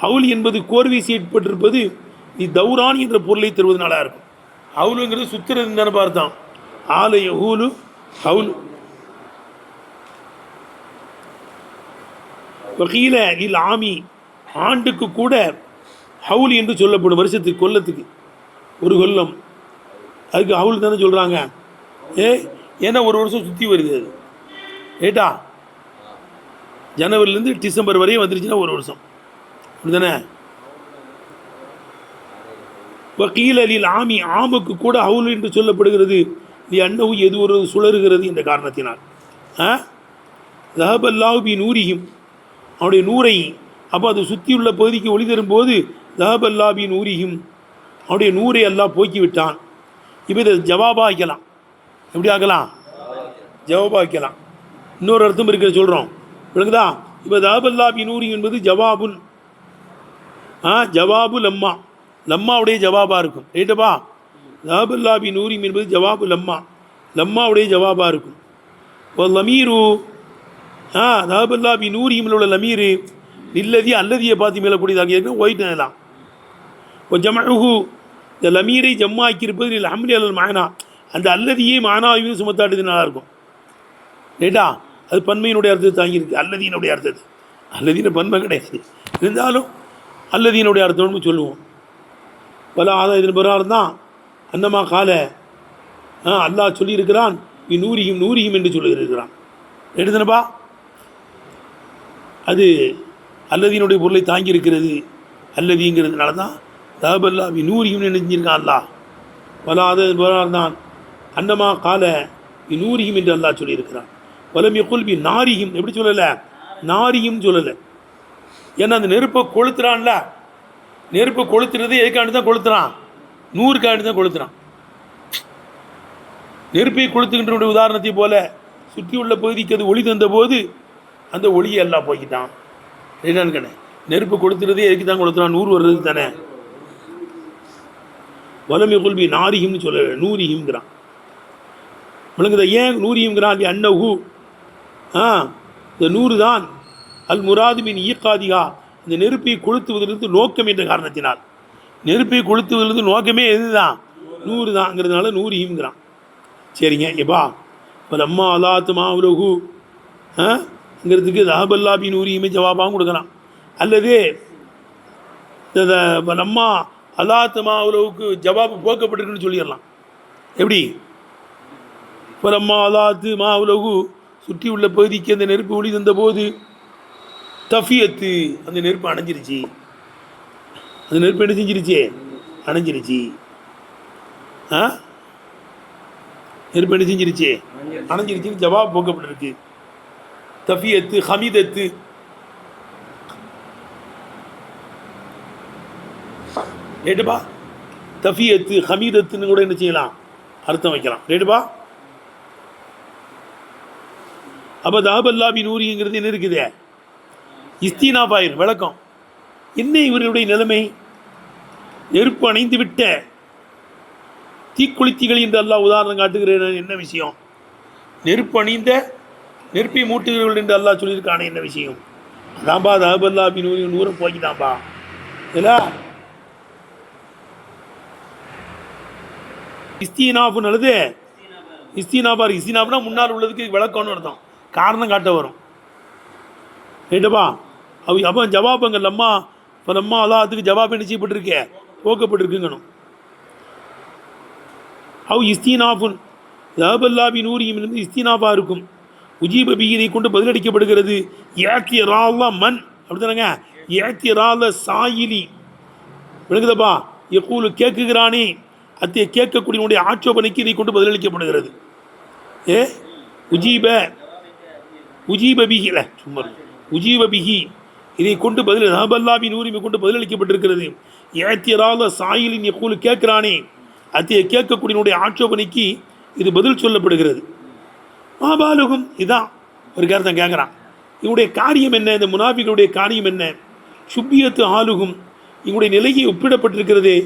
ஹவுலி என்பது கோர்வை செய்யப்பட்டிருப்பது நீ தௌரான் என்ற பொருளை தருவதனால இருக்கும். ஹவுலுங்கிறது சுத்துறது தானே பார்த்தோம். ஆலய ஹூலு ஹவுலு வகீல இல் ஆமி, ஆண்டுக்கு கூட ஹவுல் என்று சொல்லப்படும். வருஷத்துக்கு கொல்லத்துக்கு ஒரு கொல்லம், அதுக்கு ஹவுல் தானே சொல்கிறாங்க. ஏன்னா ஒரு வருஷம் சுற்றி வருது. அது ஏட்டா ஜனவரிலேருந்து டிசம்பர் வரையும் வந்துருச்சுன்னா ஒரு வருஷம், அப்படி தானே? வக்கீலில் ஆமி, ஆமுக்கு கூட ஹவுல் என்று சொல்லப்படுகிறது. நீ அன்னவு எது ஒரு சுழறுகிறது என்ற காரணத்தினால். தஹபல்லாஹு நூரியும், அவனுடைய நூரை, அப்போ அது சுற்றியுள்ள பகுதிக்கு ஒளி தரும்போது தஹபல்லாஹு நூரியும், அவனுடைய நூரை அல்லாஹ் போக்கிவிட்டான். இப்போ இதை ஜவாபாக வைக்கலாம். எப்படி ஆக்கலாம்? ஜவாபாக வைக்கலாம். இன்னொரு அர்த்தம் இருக்கிற சொல்கிறோம், விளங்குதா? இப்போ தஹபல்லாஹு நூரி என்பது ஜவாபுன், ஜவாபு லம்மா, லம்மாவுடைய ஜவாபாக இருக்கும். ரைட்டப்பா? தஹபல்லாஹு நூரி என்பது ஜவாபு லம்மா, லம்மாவுடைய ஜவாபாக இருக்கும். இப்போ லமீரு தஹபல்லாஹு நூரியில் உள்ள லமீரு இல்லதி அல்லதியை பார்த்து மேலக்கூடியதாக இருக்கும். ஒயிட் எல்லாம் இப்போ ஜமஹு, இந்த லமீரை ஜம்மாக்கி இருப்பது இல்லை அம்ரி அல்லல் மானா, அந்த அல்லதியை மானாவையும் சுமத்தாட்டுது நல்லாயிருக்கும். ரைட்டா? அது பன்மையினுடைய அர்த்தத்தை தாங்கியிருக்கு. அல்லதீனுடைய அர்த்தத்தை, அல்லதீன பன்மை கிடையாது, இருந்தாலும் அல்லதீனுடைய அர்த்தம்னு சொல்லுவோம். பல இதன் பிறகு தான் அன்னமா கால அல்லாஹ் சொல்லியிருக்கிறான் நூரியும் நூரியும் என்று சொல்லியிருக்கிறான். எடுத்தனப்பா? அது அல்லதீனுடைய பொருளை தாங்கியிருக்கிறது. அல்லதிங்கிறதுனால தான் தஹபல்லா நூரியும் நினைஞ்சிருக்கான் அல்லாஹ். பல பிறகு தான் அன்னமா கால நூரியும் என்று அல்லாஹ் சொல்லியிருக்கிறான். வலம் யகுல் பி நாரியும், எப்படி சொல்லலை? நாரியும் சொல்லலை. ஏன்னா அந்த நெருப்பை கொளுத்துறான்ல, நெருப்பை கொளுத்துறது எதுக்காண்டி தான் கொளுத்துறான்? நூறுக்காண்டி தான் கொளுத்துறான். நெருப்பை கொளுத்துகின்ற உதாரணத்தை போல சுற்றியுள்ள பகுதிக்கு அது ஒளி தந்த போது அந்த ஒளியை எல்லாம் போய்கிட்டான். என்னன்னு கேட்டேன், நெருப்பு கொளுத்துறதே எதுக்கு தான் கொளுத்துறான்? நூறு வர்றதுக்கு தானே. வலமை கொள்வி நாரிஹிம்னு சொல்ல, நூரிஹிம்ங்கிறான். விளங்குதா? ஏன் நூரிஹிம்ங்கிறான்? அது அன்னஹு, இந்த நூறு தான் அல் முராதுமின் ஈக்காதிகா, இந்த நெருப்பை கொளுத்துவதிலிருந்து நோக்கம் என்ற காரணத்தினால். நெருப்பை கொளுத்துவதிலிருந்து நோக்கமே எதுதான்? நூறு தான்ங்கிறதுனால நூரிஹிம்ங்கிறான். சரிங்க. எப்பா இப்போ லம்மா அலாத்து மாவுலகு ங்கிறதுக்கு தஹபல்லாஹு நூரியுமே ஜவாபாகவும் கொடுக்கலாம். அல்லது லம்மா அலாத்து மாவுலவுக்கு ஜவாபு போக்கப்பட்டிருக்குன்னு சொல்லிடலாம். எப்படி? இப்போ லம்மா அலாத்து மாவுலகு சுற்றி உள்ள பகுதிக்கு அந்த நெருப்பு ஒளி தந்த போது தஃபியத்து, அந்த நெருப்பு அணைஞ்சிருச்சு. அந்த நெருப்பு என்ன செஞ்சிருச்சு? அணைஞ்சிருச்சு. நெருப்பு என்ன செஞ்சிருச்சு? அணைஞ்சிருச்சுன்னு ஜவாப் போக்கப்பட்டிருக்கு. தஃபியத்து, ஹமீதத்து, ரைட்டுப்பா? தஃபியத்து ஹமீதத்துன்னு கூட என்ன செய்யலாம்? அர்த்தம் வைக்கலாம். ரைட்டுப்பா? அப்போ தஹபல்லாஹு நூரிங்கிறது என்ன இருக்குது? இஸ்தினாபாயிர் விளக்கம். என்ன இவர்களுடைய நிலைமை? நெருப்பு அணைந்து விட்ட தீக்குளித்திகள் என்று அல்லாஹ் உதாரணம் காட்டுகிறேன். என்ன விஷயம்? நெருப்பு அணிந்த நெருப்பை மூட்டுகிறவர்கள் என்று அல்லாஹ் சொல்லியிருக்கானே, என்ன விஷயம்? அதான்பா தஹபல்லாஹு நூரி, நூறை போக்கிதான்பா. இல்லை இஸ்தினாஃபுன்னு அல்லது இஸ்தினாபார். இஸ்தினாப்னா முன்னால் உள்ளதுக்கு விளக்கம்னு அர்த்தம், காரணம் காட்ட வரும். ரைட்டப்பா? அப்போ ஜவாப் அங்கே லம்மா, இப்போ லம்மா அல்லாஹ்த்துக்கு ஜவாப் என்ன செய்யப்பட்டிருக்கே? போக்கப்பட்டிருக்குங்கணும். இஸ்தினாஃபுன், ஜஹபல்லாபி நூரியும் இருந்து இஸ்தினாஃபாக இருக்கும். உஜீப பிஹி இதை கொண்டு பதிலளிக்கப்படுகிறது. ஏத்திரால மன் அப்படி தானேங்க, ஏத்திரால சாயிலி விளங்குதப்பா, யகூலு கேட்குகிறானே அத்தையை கேட்கக்கூடியவனுடைய ஆட்சேபனைக்கு இதை கொண்டு பதிலளிக்கப்படுகிறது. உஜீப பிஹி இல்லை சும்மா உஜீப பிஹி இதை கொண்டு பதில் ஜஹபல்லாபி நூரிமை கொண்டு பதிலளிக்கப்பட்டிருக்கிறது. ஏத்திரால சாயிலின் யகூலு கேட்கிறானே அத்தையை கேட்கக்கூடியவனுடைய ஆட்சேபனைக்கு இது பதில் சொல்லப்படுகிறது. மாபாலுகும் இதான் ஒரு கருத்தை கேட்குறான். இவனுடைய காரியம் என்ன, இந்த முனாஃபிகளுடைய காரியம் என்ன? சுப்பியத்து ஆலுகும் இவனுடைய நிலையை ஒப்பிடப்பட்டிருக்கிறதே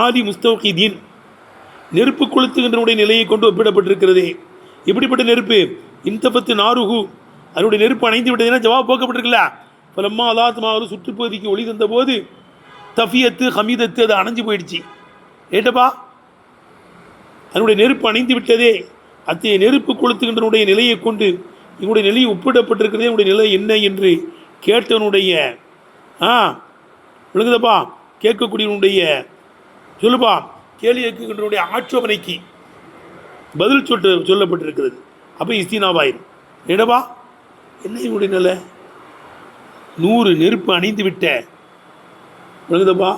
ஆதி முஸ்தவகீதீன் நெருப்பு கொளுத்துகின்றனுடைய நிலையை கொண்டு ஒப்பிடப்பட்டிருக்கிறதே. எப்படிப்பட்ட நெருப்பு? இன்தபத்து நாருகு அதனுடைய நெருப்பு அணைந்து விட்டதுன்னா ஜவாப் போக்கப்பட்டிருக்கல. பலம்மா அலாத்மாவில் சுற்றுப்பகுதிக்கு ஒளி தந்த போது தஃபியத்து ஹமீதத்து அது அணைஞ்சு போயிடுச்சு. ஏட்டப்பா அதனுடைய நெருப்பு அணைந்து விட்டதே. அத்தகைய நெருப்பு கொளுத்துகின்றனுடைய நிலையை கொண்டு இவனுடைய நிலையை ஒப்பிடப்பட்டிருக்கிறதே. என்னுடைய நிலை என்ன என்று கேட்டவனுடைய விளங்குதப்பா கேட்கக்கூடியவனுடைய சொல்லுப்பா கேள்வி கேட்கின்றனுடைய ஆட்சேபனைக்கு பதில் சொல்லப்பட்டிருக்கிறது. அப்போ இஸ்தினாவாயிரும். என்னப்பா என்ன இவனுடைய நிலை? 100 நெருப்பு அணைந்து விட்ட விளங்குதப்பா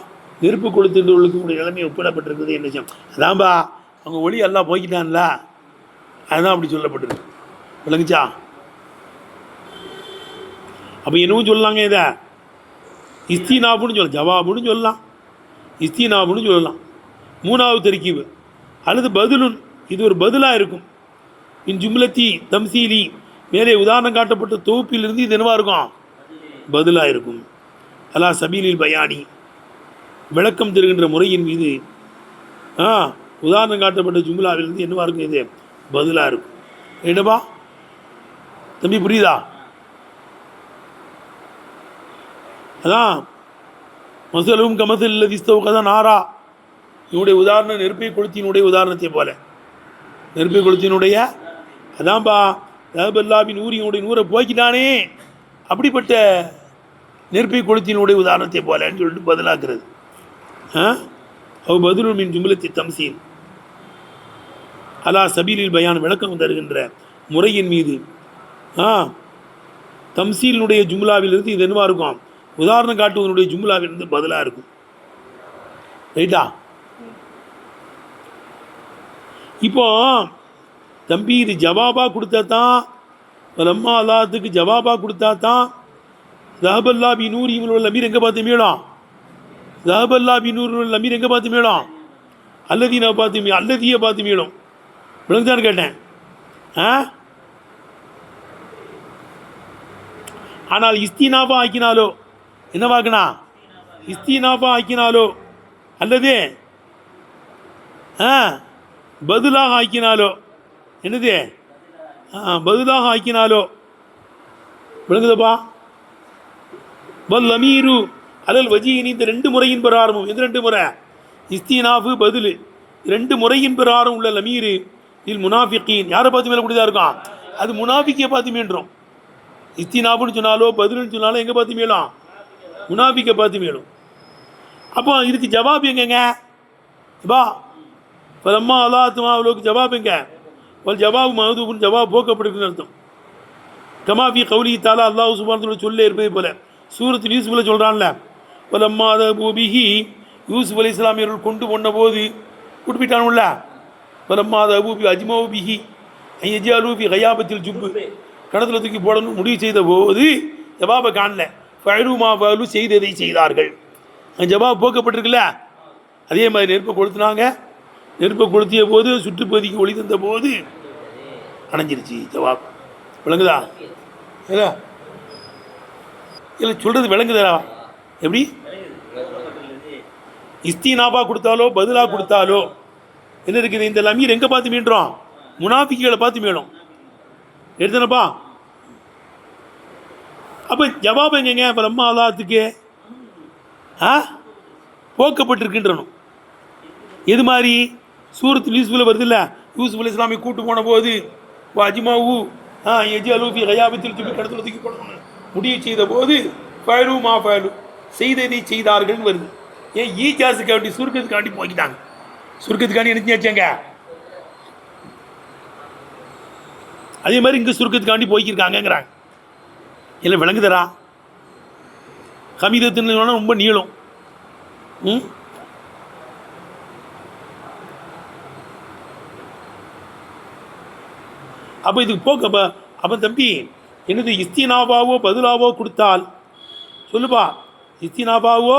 நெருப்பு கொளுத்துகின்றவர்களுக்கு உடைய நிலைமை ஒப்பிடப்பட்டிருக்கிறது. என்ன விஷயம்? அதான்பா அவங்க ஒளி எல்லாம் போய்கிட்டான்ல, அதுதான் அப்படி சொல்லப்பட்டிருக்கு. விளங்குச்சா? அப்போ என்னவும் சொல்லலாங்க, இதை இஸ்தினாபுன்னு சொல்லலாம், ஜவாபுன்னு சொல்லலாம், இஸ்தினாபுன்னு சொல்லலாம். 3வது தர்கீபு அல்லது பதிலுன் இது ஒரு பதிலாக இருக்கும். இன் ஜும்லத்தி தம்சீலி மேலே உதாரணம் காட்டப்பட்ட தொகுப்பிலிருந்து இது என்னவாக இருக்கும்? பதிலாக இருக்கும். அலா சபீலில் பயானி விளக்கம் தருகின்ற முறையின் மீது உதாரணம் காட்டப்பட்ட ஜும்லாவிலிருந்து என்னவாக இருக்கும்? இது பதிலாக இருக்கும். என்னப்பா தம்பி புரியுதா? அதான் மசலும் கமசல் இல்லதிஸ்தவுக்கதான் நாரா இவனுடைய உதாரணம் நெருப்பை கொளுத்தினுடைய உதாரணத்தை போல. நெருப்பை கொளுத்தினுடைய அதான்பா ஜஹபல்லாபின் நூரினுடைய நூரை போய்க்கிட்டானே அப்படிப்பட்ட நெருப்பை கொளுத்தினுடைய உதாரணத்தை போலன்னு சொல்லிட்டு பதிலாக்குறது. அவ் பதிலும் மின் ஜும்லத்தி தம்சீல் அலா சபீலில் பயான் விளக்கம் தருகின்ற முறையின் மீது தம்சீலினுடைய ஜும்லாவிலிருந்து இது என்னவா இருக்கும்? உதாரணம் காட்டுவதனுடைய ஜும்லாவிலிருந்து பதிலாக இருக்கும். ரைட்டா? இப்போ தம்பி இது ஜவாபாக கொடுத்தா தான் லம்மா அல்லாத்துக்கு ஜவாபாக கொடுத்தா தான் ஜஹபல்லா பி நூர் இவனுள்ள லமீர் எங்கே பார்த்து மீளும்? ஜஹபல்லா பி நூர் லமீர் எங்கே பார்த்து மீளும்? அல்லதீனை பார்த்து அல்லதியை பார்த்து மீளும். விளங்குதான்னு கேட்டேன். ஆனால் இஸ்தினாபா ஆக்கினாலோ என்னவாக்குனா? இஸ்தினாபா ஆக்கினாலோ அல்லது பதிலாக ஆக்கினாலோ என்னது பதிலாக ஆக்கினாலோ விளங்குதப்பா? வல் அமீரு அலல் வஜீனி இந்த 2 முறையின் பிரகாரமும் எந்த 2 முறை? இஸ்தினாஃபு பதில் 2 முறையின் பிரகாரம் உள்ள லமீரு இல் முனாஃபிகீன் யாரை பார்த்து மேலே கூடியதாக இருக்கும்? அது முனாஃபிக்கை பார்த்து மீண்டும். இஸ்தினாஃபுன்னு சொன்னாலோ பதிலுன்னு சொன்னாலோ எங்கே பார்த்து மேலும்? முனாஃபிக்கை பார்த்து மேலும். அப்போ இதுக்கு ஜவாப் எங்கங்க? பா பலம்மா அல்லாத்துமாவுக்கு ஜவாப் எங்க? வல் ஜவாப் மஹதூபுன்னு ஜவாப் போக்கப்படுக்குன்னு அர்த்தம். கமாஃபி கௌலி தாலா அல்லாஹ் சுப்ஹானஹு சொல்லே இருப்பது போல சூரத்து யூசுஃபில் சொல்கிறான்ல, பலம்மா தபூபிஹி யூசுப் அலைஹிஸ்ஸலாம் அவர்கள் கொண்டு போன போது கூட்டுப்பிட்டானுல்ல, பலம்மா தபூபி அஜ்மௌபிஹி ஐயஜாலூபி கயாபத்தில் ஜுப்பு கணத்தில் தூக்கி போடணும் முடிவு செய்த போது ஜவாபை காணல. ஃபஅலூமா ஃபஅலூ செய்ததை செய்தார்கள். ஜவாப் போக்கப்பட்டிருக்குல்ல. அதே மாதிரி நெருப்பை கொளுத்துனாங்க. நெருப்பை கொளுத்திய போது சுற்றுப்பகுதிக்கு ஒளி தந்த போது அணைஞ்சிருச்சு. ஜவாப் விளங்குதா? இல்லை இல்லை சொல்கிறது விளங்குதா? எப்படி இஸ்தினாபா கொடுத்தாலோ பதிலாக கொடுத்தாலோ என்ன இருக்குது? இந்த லமீர் எங்கே பார்த்து மீண்டுறோம்? முனாஃபிக்குகளை பார்த்து மீளும். எடுத்தனப்பா. அப்போ ஜவாப் எங்கங்க? இப்போ நம்ம அல்லாத்துக்கு போக்கப்பட்டிருக்கின்றனும். எது மாதிரி? சூரத்து யூசுஃபில் வருது இல்லை, யூசுப் அலைஹிஸ்ஸலாமை கூட்டு போன போது அஜ்மாவு எஜ்அலூஃபி கயாபத்தில் தூக்கி கடத்தில் தூக்கி போடணும் முடிவு செய்த போது ஃபஅலூ மா ஃபஅலூ செய்ததை செய்தார்கள்னு வருது. ஏன் ஈஜாஸுக்காண்டி சுருக்கத்துக்காண்டி போய்க்கிட்டாங்க. சுருக்கத்துக்காண்டி நினைச்சாங்க. அதே மாதிரி இங்கே சுருக்கத்துக்காண்டி போய்க்கிருக்காங்கங்கிறாங்க. இல்லை விளங்குதரா? ஹமீதத்துன்னு ரொம்ப நீளம். அப்போ இதுக்கு போக்க அப்போ தம்பி என்னது இஸ்தினாபாவோ பதிலாவோ கொடுத்தால் சொல்லுப்பா, இஸ்தினாபாவோ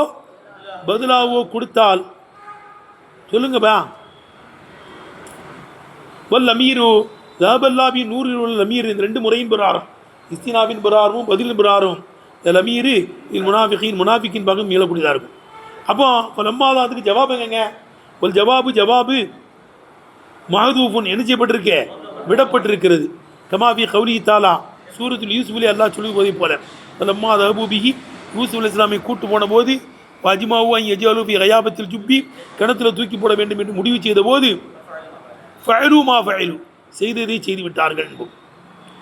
பதிலாவோ கொடுத்தால் சொல்லுங்கப்பா. வல் அமீரு ஜஹபல்லாபின் நூறில் உள்ள அமீர், இந்த ரெண்டு முறையின் பிரகாரம் இஸ்தினாவின் பிரகாரமும் பதிலின் பிரகாரமும் அமீரு முனாஃபிக்கின் பக்கம் மீளக்கூடியதாக இருக்கும். அப்போ லம்மாதான் அதுக்கு ஜவாப் எங்கங்க? ஒரு ஜவாபு மஹதூஃபுன் என்ன செய்யப்பட்டிருக்கே, விடப்பட்டிருக்கிறது. கமாஃபி கௌலி தாலா சூரத்துல் யூசுஃப் அல்லாஹ் சொல்லுவதை போல லம்மா தஹபூபிஹி யூசுப் அலைஹிஸ்ஸலாமை கூட்டு போன போது வாஜிமாவு யஜ்அலு ஃபி கயாபத்தில் ஜுப்பி கிணத்துல தூக்கி போட வேண்டும் என்று முடிவு செய்த போது ஃபஅலு மா ஃபஅலு செய்ததை செய்து விட்டார்கள் என்போம்.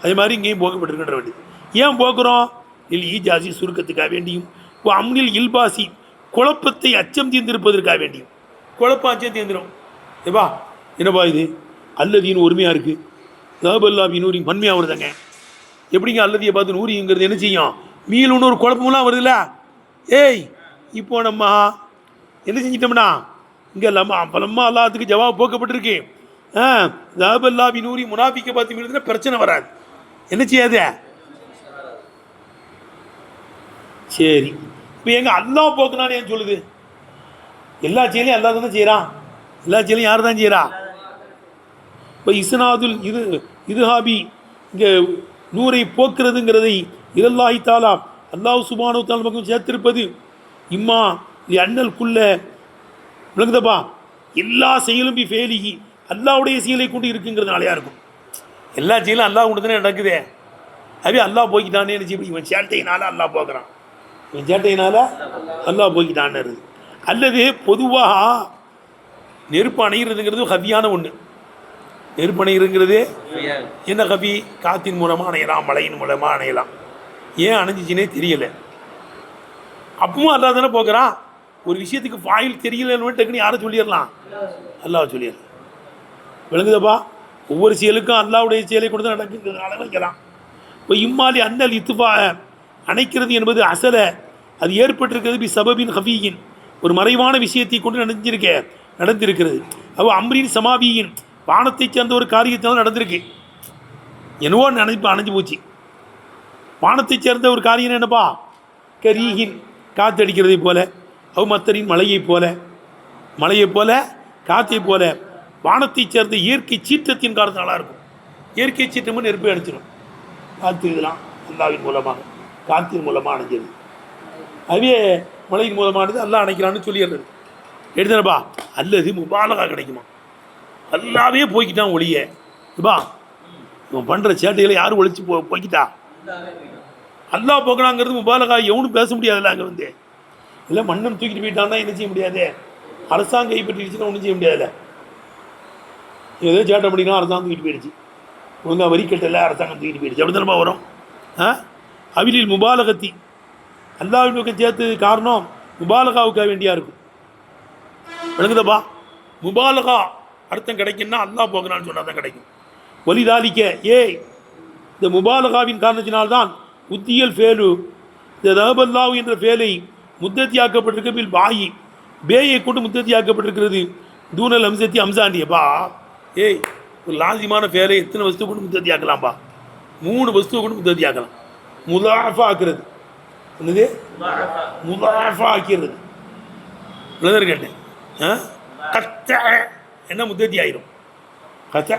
அதே மாதிரி இங்கேயும் போக்கப்பட்டிருக்கின்ற வேண்டியது. ஏன் போக்குறோம்? இல் ஈஜாசி சுருக்கத்துக்காக வேண்டியும், அம்னில் இல்பாசி குழப்பத்தை அச்சம் தீர்ந்திருப்பதற்காக வேண்டியும். குழப்பம் அச்சம் தீர்ந்துடும். ஏப்பா என்னப்பா இது அல்லதின்னு ஒருமையாக இருக்குது, ஜஹபல்லாபி நூரின் பன்மையாக வருதுங்க. எப்படிங்க அல்லதியை பார்த்து நூறிங்கிறது என்ன செய்யும்? மீளுன்னு ஒரு குழப்பமெல்லாம் வருதுல்ல. ஏய் இப்போ நம்ம என்ன செஞ்சிட்டோம்னா இங்கே லம்மா அல்லாத்துக்கு ஜவாப் போக்கப்பட்டிருக்கு. ஜஹபல்லாபி நூரி முனாஃபிக்கை பார்த்து மீளுதுன்னா பிரச்சனை வராது. என்ன செய்யாது? சரி, இப்போ எங்கள் அல்லாஹ் போக்குனான்னு ஏன் சொல்லுது? எல்லா செயலையும் அல்லாஹ் தானே செய்கிறான். எல்லா செயலையும் யார் தான் செய்கிறா? இப்போ இஸ்னாதுல் இதுஹாபி இங்கே நூரை போக்குறதுங்கிறதை இரல்லாஹி தாலா அல்லாஹ் சுப்ஹானஹு வ தஆலா பக்கம் சேர்த்திருப்பது இம்மா அண்ணல்குள்ள விளங்குதப்பா. எல்லா செயலும் ஃபேலிஹி அல்லாஹ்வுடைய செயலை கொண்டு இருக்குங்கிறதுனாலையா இருக்கும். எல்லா செயலும் அல்லாஹ் கொண்டு தானே நடக்குதே. அது அல்லாஹ் போய்க்கிட்டானே இப்படி இவன் சேட்டையினால அல்லாஹ் போக்குறான், இவன் சேட்டையினால அல்லாஹ் போய்க்கிட்டான்னு இருக்குது. அல்லது பொதுவாக நெருப்பு அணைகிறதுங்கிறது ஹபியான ஒன்று. நெருப்பு அணைகிறதுங்கிறது என்ன ஹபி? காற்றின் மூலமாக அணையலாம், மழையின் மூலமாக அணையலாம். ஏன் அணைஞ்சிச்சினே தெரியலை. அப்பவும் அல்லாஹ் தானே போக்குறான். ஒரு விஷயத்துக்கு ஃபாயில் தெரியலன்னு டக்குன்னு யாரை சொல்லிடலாம்? அல்லாஹ் சொல்லிடலாம். விளங்குதப்பா? ஒவ்வொரு செயலுக்கும் அல்லாஹ்வுடைய செயலை கொடுத்து நடக்குங்கிறதுனால வைக்கலாம். இப்போ இம்மாலி அன்னல் இத்துஃபா அணைக்கிறது என்பது அசல அது ஏற்பட்டிருக்கிறது பி சபபின் ஹஃபீயின் ஒரு மறைவான விஷயத்தை கொண்டு நடந்திருக்கிறது. அப்போ அம்ரின் சமாபியின் வானத்தை சேர்ந்த ஒரு காரியத்தினால் நடந்திருக்கு. என்னவோ நினைப்பு அணைஞ்சு போச்சு. வானத்தை சேர்ந்த ஒரு காரியம் என்னப்பா? கரீகின் காற்றடிக்கிறதை போல, மத்தரின் மலையைப் போல காற்றை போல வானத்தை சேர்ந்த இயற்கை சீற்றத்தின் காரணத்தினால இருக்கும். இயற்கை சீற்றமும் நெருப்பை அடிச்சிடும். காற்று இதெல்லாம் அல்லாவின் மூலமாக காற்றின் மூலமாக அணைஞ்சது. அதுவே மழையின் மூலமானது அல்லாஹ் அணைக்கிறான்னு சொல்லிடுறது எடுத்தனப்பா. அல்லது முபாலகா கிடைக்குமா? அல்லாவே போய்கிட்டான் ஒளிய. இப்பா இவன் பண்ணுற சேட்டைகளை யாரும் ஒழிச்சு போய்கிட்டா? அல்லாஹ் போக்கலாங்கிறது முபாலகா எவனும் பேச முடியாதுல்ல. அங்கே வந்து இல்லை மண்ணம் தூக்கிட்டு போயிட்டான்னா என்ன செய்ய முடியாது? அரசாங்கம் கைப்பற்றிடுச்சுன்னா ஒன்றும் செய்ய முடியாதுல்ல. ஏதோ சேட்டை பண்ணிக்கலாம், அரசாங்கம் தூக்கிட்டு போயிடுச்சு. ஒழுங்காக வரி கட்டல, அரசாங்கம் தூக்கிட்டு போயிடுச்சு. அப்படி தானப்பா வரும். அவிலில் முபாலகத்தி அல்லாஹ்வின் பக்கம் சேர்த்து காரணம் முபாலகாவுக்காக வேண்டியா இருக்கும். விளங்குதப்பா? முபாலகா அர்த்தம் கிடைக்குன்னா அல்லாஹ் போகிறான்னு சொன்னால் தான் கிடைக்கும். ஒலிதாலிக்க இந்த முபாலகாவின் காரணத்தினால்தான் உத்தியல் ஃபேலு இந்த ரஹபல்லாஹு என்ற ஃபேலை முத்தத்தியாக்கப்பட்டிருக்க பில் பாயி பேயை கொண்டு முத்தத்தியாக்கப்பட்டிருக்கிறது. தூனல் அம்சத்தி அம்சாண்டியப்பா. ஒரு லாசிமான ஃபேலை எத்தனை வஸ்து கொண்டு முத்தத்தியாக்கலாம்ப்பா? 3 வஸ்துவை கொண்டு முத்தத்தியாக்கலாம். முதாஃபா ஆக்குறது. என்னது? முதாஃபா ஆக்கிறது. பிரதர் கேட்டேன். கத்த என்ன முத்தத்தி ஆயிரும்? கத்த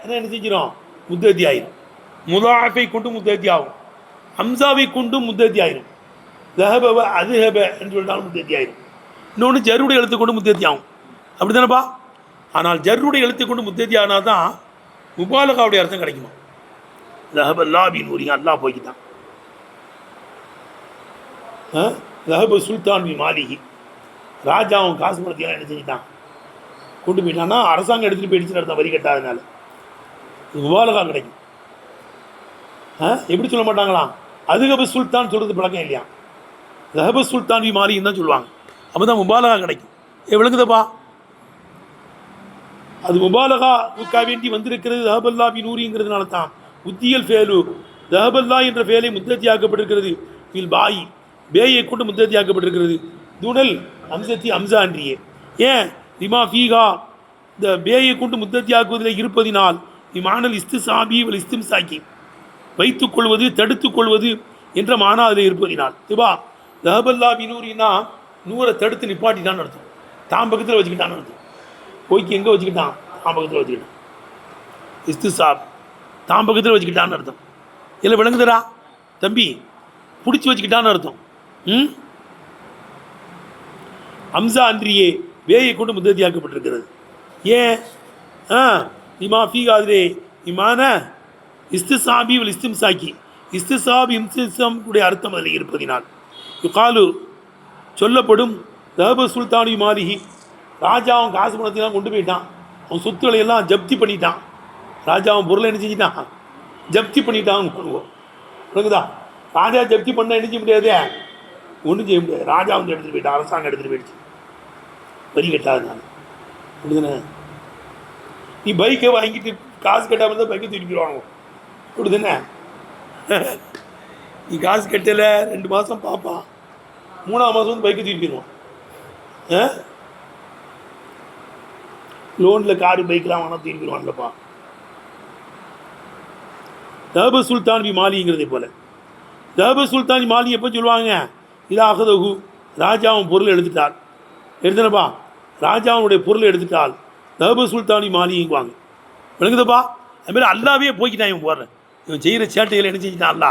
என்ன செஞ்சிடும்? முத்தத்தி ஆயிரும். முதாஃபை கொண்டு முத்தத்தி ஆகும். ஹம்சாவை கொண்டு முத்தத்தி ஆயிரும். தஹபவ அதுஹப என்று சொன்னாலும் முத்தத்தி ஆயிரும். இன்னொன்று ஜர்ருடைய எழுத்து கொண்டு முத்தத்தி ஆகும். அப்படி தானேப்பா? ஆனால் ஜர்ருடைய எழுத்து கொண்டு முத்தத்தி ஆனால் தான் முபாலகாவுடைய அர்த்தம் கிடைக்குமா? லஹபல்லாபின் ஊரிங்க அல்லாஹ் போய்க்கிட்டான். லஹப சுல்தான் பி மாலிகி ராஜாவும் காசு பணத்தையெல்லாம் என்ன செஞ்சுட்டான்? கொண்டு போயிட்டான்னா அரசாங்கம் எடுத்துகிட்டு போயிடுச்சுன்னு அர்த்தம். வரி கட்டாதனால முபாலகா கிடைக்கும். எப்படி சொல்ல மாட்டாங்களாம்? அதுகப சுல்தான் சொல்கிறது பழக்கம் இல்லையா? லஹப சுல்தான் பி மாலிகின்னு தான் சொல்லுவாங்க. அப்போ தான் முபாலகா கிடைக்கும். விளங்குதப்பா? அது முபாலகாவுக்காக வேண்டி வந்திருக்கிறது. தஹபல்லா பி நூரிங்கிறதுனால தான் உத்தியல் ஃபேலு தஹபல்லா என்ற ஃபேலை முத்தத்தியாக்கப்பட்டிருக்கிறது. இல் பாயி பேயை கொண்டு முத்தத்தியாக்கப்பட்டிருக்கிறது. துணல் அம்சத்தி அம்சா அன்றியே. ஏன் லிமா ஃபீகா இந்த பேயை கொண்டு முத்தத்தியாக்குவதில் இருப்பதினால் இமானல் இஸ்திசாபி வல் இஸ்திம்சாக்கி வைத்துக் கொள்வது தடுத்துக் கொள்வது என்ற மானா அதில் இருப்பதினால். திபா தஹபல்லா பி நூரின்னா நூரை தடுத்து நிப்பாட்டிட்டான்னு அர்த்தம். தாம் பக்கத்தில் வச்சுக்கிட்டான்னு அர்த்தம். போய்க்கு எங்கே வச்சுக்கிட்டான்? தாம் பக்கத்தில் வச்சுக்கிட்டான். இஸ்திசாப் தாம் பக்கத்தில் வச்சுக்கிட்டான்னு அர்த்தம். இல்லை விளங்குதரா தம்பி? பிடிச்சி வச்சுக்கிட்டான்னு அர்த்தம். அம்சா அன்றியே வேயை கொண்டு முத்தத்தியாக்கப்பட்டிருக்கிறது. ஏன் இமா ஃபீகாதிரே இமான இஸ்திசாபி வல் இஸ்திம்சாக்கி இஸ்திசாப் இம்சிசமுடைய அர்த்தம் அதில் இருப்பதினால் யுகாலு சொல்லப்படும் தஹப சுல்தானி மாலிஹி ராஜா அவன் காசு பணத்தைலாம் கொண்டு போயிட்டான். அவன் சொத்துக்களை எல்லாம் ஜப்தி பண்ணிட்டான். ராஜா அவன் பொருளை என்ன செஞ்சிட்டான்? ஜப்தி பண்ணிட்டான். புரியுதா? ராஜா ஜப்தி பண்ண என்ன செய்ய முடியாது? ஒன்றும் செய்ய முடியாது. ராஜா வந்து எடுத்துகிட்டு போயிட்டான். அரசாங்கம் எடுத்துகிட்டு போயிடுச்சு. வரி கட்டாதனால. புரியுதுண்ணே? நீ பைக்கை வாங்கிட்டு காசு கட்டாமல் இருந்தால் பைக்கை தூக்கிடுவாங்க. புரியுதுண்ணே? நீ காசு கட்டலை 2 மாதம் பார்ப்பான். 3ஆம் மாதம் வந்து பைக்கை தூக்கிடுவான். லோனில் காரு பைக்கெலாம் வாங்கினா தூக்கிடுவான்லப்பா. தஹப சுல்தான் பி மாலிங்கிறதே போல் தஹப சுல்தான் மாலி எப்போ சொல்லுவாங்க? இதாகதகு ராஜாவும் பொருள் எடுத்துட்டால் எடுத்துனப்பா ராஜாவுடைய பொருளை எடுத்துட்டால் தஹப சுல்தானி மாலிங்குவாங்க. விளங்குதப்பா? அதுமாதிரி அல்லாவே போய்க்கிட்டான். இவன் போடுறேன் இவன் செய்கிற சேட்டைகளை என்ன செஞ்சிட்டான்? அல்லா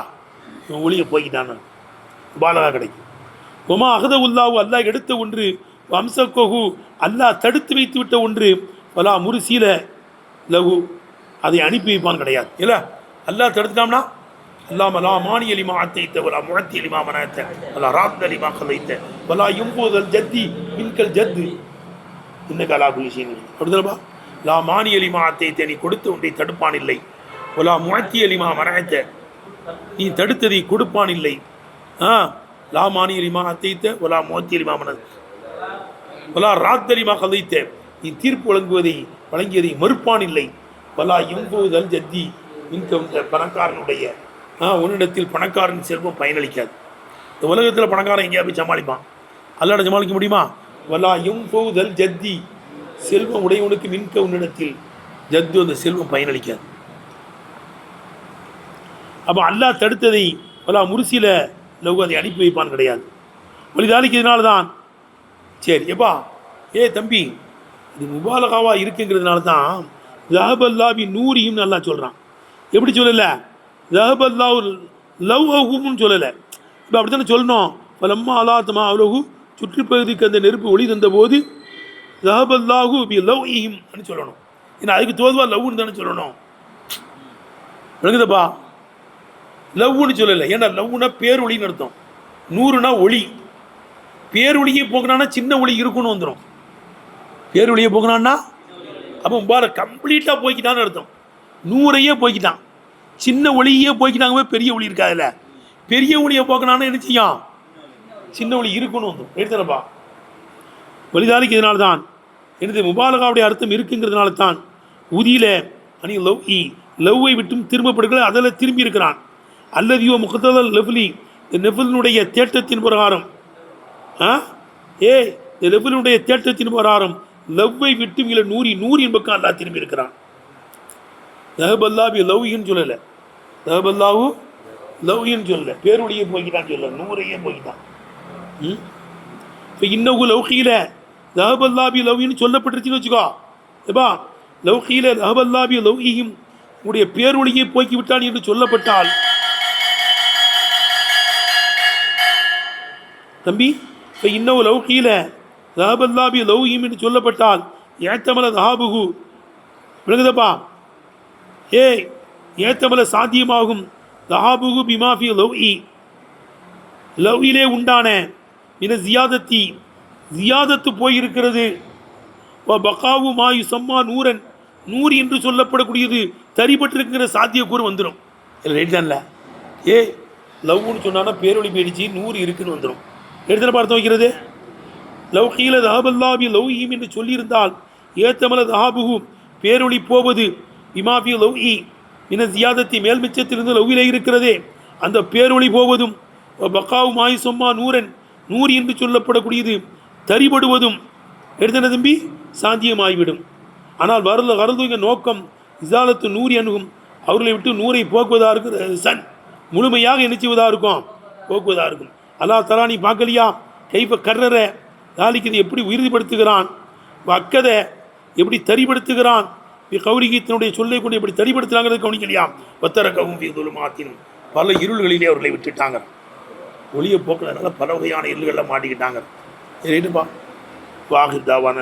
இவன் ஒளியை போய்க்கிட்டான்னு பாலகா கிடைக்கும். ஒமா அகத உல்லாவு அல்லாஹ் எடுத்த ஒன்று வம்சக்கொகு அல்லாஹ் தடுத்து வைத்து விட்ட ஒன்று பலா முருசீல லகு அதை அனுப்பி வைப்பான் கிடையாது. இல்லை அல்லாஹ் தடுத்துட்டாம்னா அல்லாம லா மானி அலிமா அத்தைத்த வலா முழத்தி அலிமா மனத்த வலா ராத் அலிமா கலைத்த வலா எம்போதல் ஜத்தி மின்கல் ஜத்து இன்னகலா குலிசீன். அப்படிதானப்பா? லா மானி அலிமா அத்தைத்த நீ கொடுத்த ஒன்றை தடுப்பான் இல்லை. வலா முழத்தி அலிமா மனத்த நீ தடுத்ததை கொடுப்பான் இல்லை. லா மானி அலிமா அத்தைத்த வலா முழத்தி அலிமா மனத்த வலா ராத் அலிமா கலைத்த நீ தீர்ப்பு வழங்கியதை மறுப்பான் இல்லை. வலா எம்போதல் ஜத்தி மின்கம் பணக்காரனுடைய உன்னிடத்தில் பணக்காரன் செல்வம் பயனளிக்காது. இந்த உலகத்தில் பணக்காரன் எங்கேயா போய் சமாளிப்பான்? அல்லாட சமாளிக்க முடியுமா? வலா எம்போதல் ஜத்தி செல்வம் உடையவனுக்கு மின்க உன்னிடத்தில் ஜத்து அந்த செல்வம் பயனளிக்காது. அப்போ அல்லாஹ் தடுத்ததை வலா முருசில லகு அதை அனுப்பி வைப்பான் கிடையாது. வலிதாலிக்கு இதனால தான் சரி எப்பா தம்பி இது முபாலகாவாக இருக்குங்கிறதுனால தான் ஜஹபல்லாபி நூரியும் நல்லா சொல்கிறான். எப்படி சொல்லலை? ஜஹபல்லாஹு லவ் அஹும்னு சொல்லலை. இப்போ அப்படி தானே சொல்லணும். பலம்மா அலாத்தமா அவ்வளவு சுற்றுப்பகுதிக்கு அந்த நெருப்பு ஒளி தந்தபோது ஜஹபல்லாஹு பி லவ் இஹிம்னு சொல்லணும். ஏன்னா அதுக்கு தோதுவா லவ்னு தானே சொல்லணும். விளங்குதப்பா? லவ்னு சொல்லலை. ஏன்னா லவ்னா பேரொளின்னு அர்த்தம். நூறுனா ஒளி. பேரொளியை போக்குனான்னா சின்ன ஒளி இருக்குன்னு வந்துடும். பேரொளியை போக்குனான்னா அப்போ முபாரக் கம்ப்ளீட்டாக போய்க்கிட்டான்னு அர்த்தம். நூறையே போய்க்கிட்டான். சின்ன ஒளியே போய்க்கிட்டாங்க. பெரிய ஒளி இருக்காதுல்ல. பெரிய ஒளியை போக்கினான்னு என்ன செய்யும்? சின்ன ஒளி இருக்குன்னு வந்துடும். எடுத்துனப்பா வலிதாலிக்கு இதனால தான் எனது முபாலகாவுடைய அர்த்தம் இருக்குங்கிறதுனால தான் உதியில அணி லவ் லவ்வை விட்டும் திரும்பப்படுகிற அதில் திரும்பி இருக்கிறான். அல்லதியோ முகத்தல் லெவ்லி நெஃபலினுடைய தேட்டத்தின் பிரகாரம் இந்த லெவ்லினுடைய தேட்டத்தின் பிரகாரம் லவ்வை விட்டும் இல்லை நூறு என்பக்கம் அல்லா திரும்பி இருக்கிறான். தஹபல்லாபி லவ்ன்னு சொல்லலை. தஹபல்லாஹு லவ்ன்னு சொல்லலை. பேருடைய போய்கிட்டான்னு சொல்லலை. நூறையே போய்கிட்டான். இப்போ இன்னகு லவ்ஹீல தஹபல்லாபி லவ்ன்னு சொல்லப்பட்டுருச்சுன்னு வச்சுக்கோ. எப்பா லவ்ஹீல தஹபல்லாபி லவ்ஹியும் உடைய பேரொழியை போக்கி விட்டான் என்று சொல்லப்பட்டால் தம்பி இப்போ இன்னவு லவ்ஹீல தஹபல்லாபி லவ்ஹிம் என்று சொல்லப்பட்டால் ஏத்தமல தஹாபுகு விளங்குதப்பா? ஏத்தமல சாத்தியமாகும். தஹாபுகு பிமாஃபி லவ்இலே உண்டான மின ஜியாதத்து போயிருக்கிறது. பகாவு மாயு சம்மா நூரன் நூறு என்று சொல்லப்படக்கூடியது தரிபட்டிருக்கிற சாத்தியக்கூறு வந்துடும். இல்லை ரைட் தான்ல? லவ்னு சொன்னான்னா பேரொழி போயிடுச்சு. நூறு இருக்குன்னு வந்துடும். எடுத்துன பார்த்து வைக்கிறது. லவ் கீழ தஹபல்லாபி லவ்ஹீம் என்று சொல்லியிருந்தால் ஏத்தமல தஹாபுகு பேரொளி போவது இமாஃபி லவ்இ இன ஜியாதத்தி மேல் மிச்சத்திலிருந்து லவ்விலே இருக்கிறதே அந்த பேரொளி போவதும் பக்காவு மாய் சொம்மா நூரன் நூறு என்று சொல்லப்படக்கூடியது தரிபடுவதும் எடுத்தன தம்பி சாந்தியமாகிவிடும். ஆனால் வரதுங்க நோக்கம் இசாலத்து நூறி அணுகும் அவர்களை விட்டு நூரை போக்குவதாக இருக்கும். சன் முழுமையாக நினைச்சுவதாக இருக்கும், போக்குவதாக இருக்கும். அல்லாஹ் தலா நீ பார்க்கலையா கைப்ப கர்றற நாளைக்கு எப்படி உறுதிப்படுத்துகிறான், அக்கதை எப்படி தரிப்படுத்துகிறான், கௌரிகி தன்னுடைய சொல்லை கொண்டு எப்படி தரிப்படுத்துகிறாங்கிறது கவனிக்கலையா. ஒத்தர கவும் மாத்தினும் பல இருள்களிலே அவர்களை விட்டுட்டாங்க. ஒளியை போக்குறதுனால பல வகையான இருள்களில் மாட்டிக்கிட்டாங்க. சரிப்பா வாகிதாவான